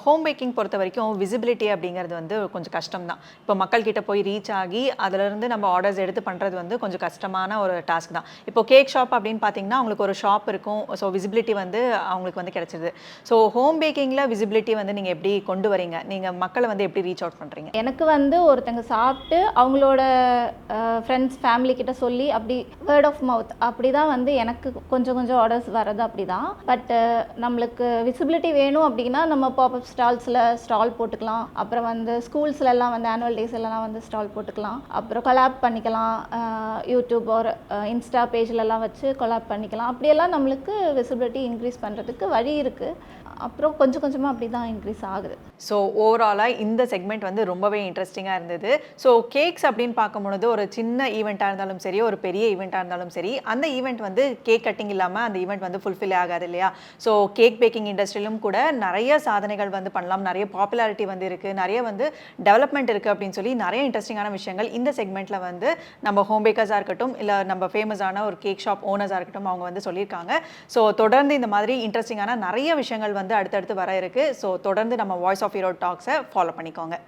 ஹோம் பேக்கிங் பொறுத்த வரைக்கும் விசிபிலிட்டி அப்படிங்கிறது வந்து கொஞ்சம் கஷ்டம் தான். இப்போ மக்கள்கிட்ட போய் ரீச் ஆகி அதிலிருந்து நம்ம ஆர்டர்ஸ் எடுத்து பண்ணுறது வந்து கொஞ்சம் கஷ்டமான ஒரு டாஸ்க் தான். இப்போ கேக் ஷாப் அப்படின்னு பார்த்தீங்கன்னா அவங்களுக்கு ஒரு ஷாப் இருக்கும். ஸோ விசிபிலிட்டி வந்து அவங்களுக்கு வந்து கிடைச்சிது. ஸோ ஹோம் பேக்கிங்கில் விசிபிலிட்டி வந்து நீங்கள் எப்படி கொண்டு வரீங்க? நீங்கள் மக்களை வந்து எப்படி ரீச் அவுட் பண்ணுறீங்க? எனக்கு வந்து ஒருத்தங்க சாப்பிட்டு அவங்களோட ஃப்ரெண்ட்ஸ் ஃபேமிலி கிட்ட சொல்லி அப்படி வேர்ட் ஆஃப் மவுத் அப்படி தான் வந்து எனக்கு கொஞ்சம் கொஞ்சம் ஆர்டர்ஸ் வர்றது அப்படி தான். பட் நம்மளுக்கு விசிபிலிட்டி வேணும் அப்படின்னா நம்ம பாப்அப் ஸ்டால் போட்டுக்கலாம். அப்புறம் வந்து ஸ்கூல்ஸ்லலாம் வந்து ஆனுவல் டேஸ்லாம் வந்து ஸ்டால் போட்டுக்கலாம். அப்புறம் கொலாப் பண்ணிக்கலாம். யூடியூப் ஒரு இன்ஸ்டா பேஜ்லலாம் வச்சு கொலாப் பண்ணிக்கலாம். அப்படியெல்லாம் நம்மளுக்கு விசிபிலிட்டி இன்க்ரீஸ் பண்ணுறதுக்கு வழி இருக்குது. அப்புறம் கொஞ்சம் கொஞ்சமாக அப்படி தான் இன்க்ரீஸ் ஆகுது. ஸோ ஓவராலாக இந்த செக்மெண்ட் வந்து ரொம்பவே இன்ட்ரெஸ்டிங்காக இருந்தது. ஸோ கேக்ஸ் அப்படின்னு பார்க்கும்பொழுது ஒரு சின்ன ஈவெண்ட்டாக இருந்தாலும் சரி, ஒரு பெரிய ஈவெண்ட்டாக இருந்தாலும் சரி, அந்த ஈவெண்ட் வந்து கேக் கட்டிங் இல்லாமல் அந்த ஈவெண்ட் வந்து ஃபுல்ஃபில் ஆகாது இல்லையா? ஸோ கேக் பேக்கிங் இண்டஸ்ட்ரியிலும் கூட நிறைய சாதனைகள் வந்து பண்ணலாம், நிறைய பாப்புலாரிட்டி வந்து இருக்குது, நிறைய வந்து டெவலப்மெண்ட் இருக்குது அப்படின்னு சொல்லி நிறைய இன்ட்ரெஸ்டிங்கான விஷயங்கள் இந்த செக்மெண்ட்டில் வந்து நம்ம ஹோம் பேக்கர்ஸாக இருக்கட்டும், இல்லை நம்ம ஃபேமஸான ஒரு கேக் ஷாப் ஓனர்ஸாக இருக்கட்டும், அவங்க வந்து சொல்லியிருக்காங்க. ஸோ தொடர்ந்து இந்த மாதிரி இன்ட்ரெஸ்டிங்கான நிறைய விஷயங்கள் வந்து அடுத்தடுத்து வர இருக்குது. ஸோ தொடர்ந்து நம்ம வாய்ஸ் ஆஃப் ஈரோட் டாக்ஸை ஃபாலோ பண்ணிக்கோங்க.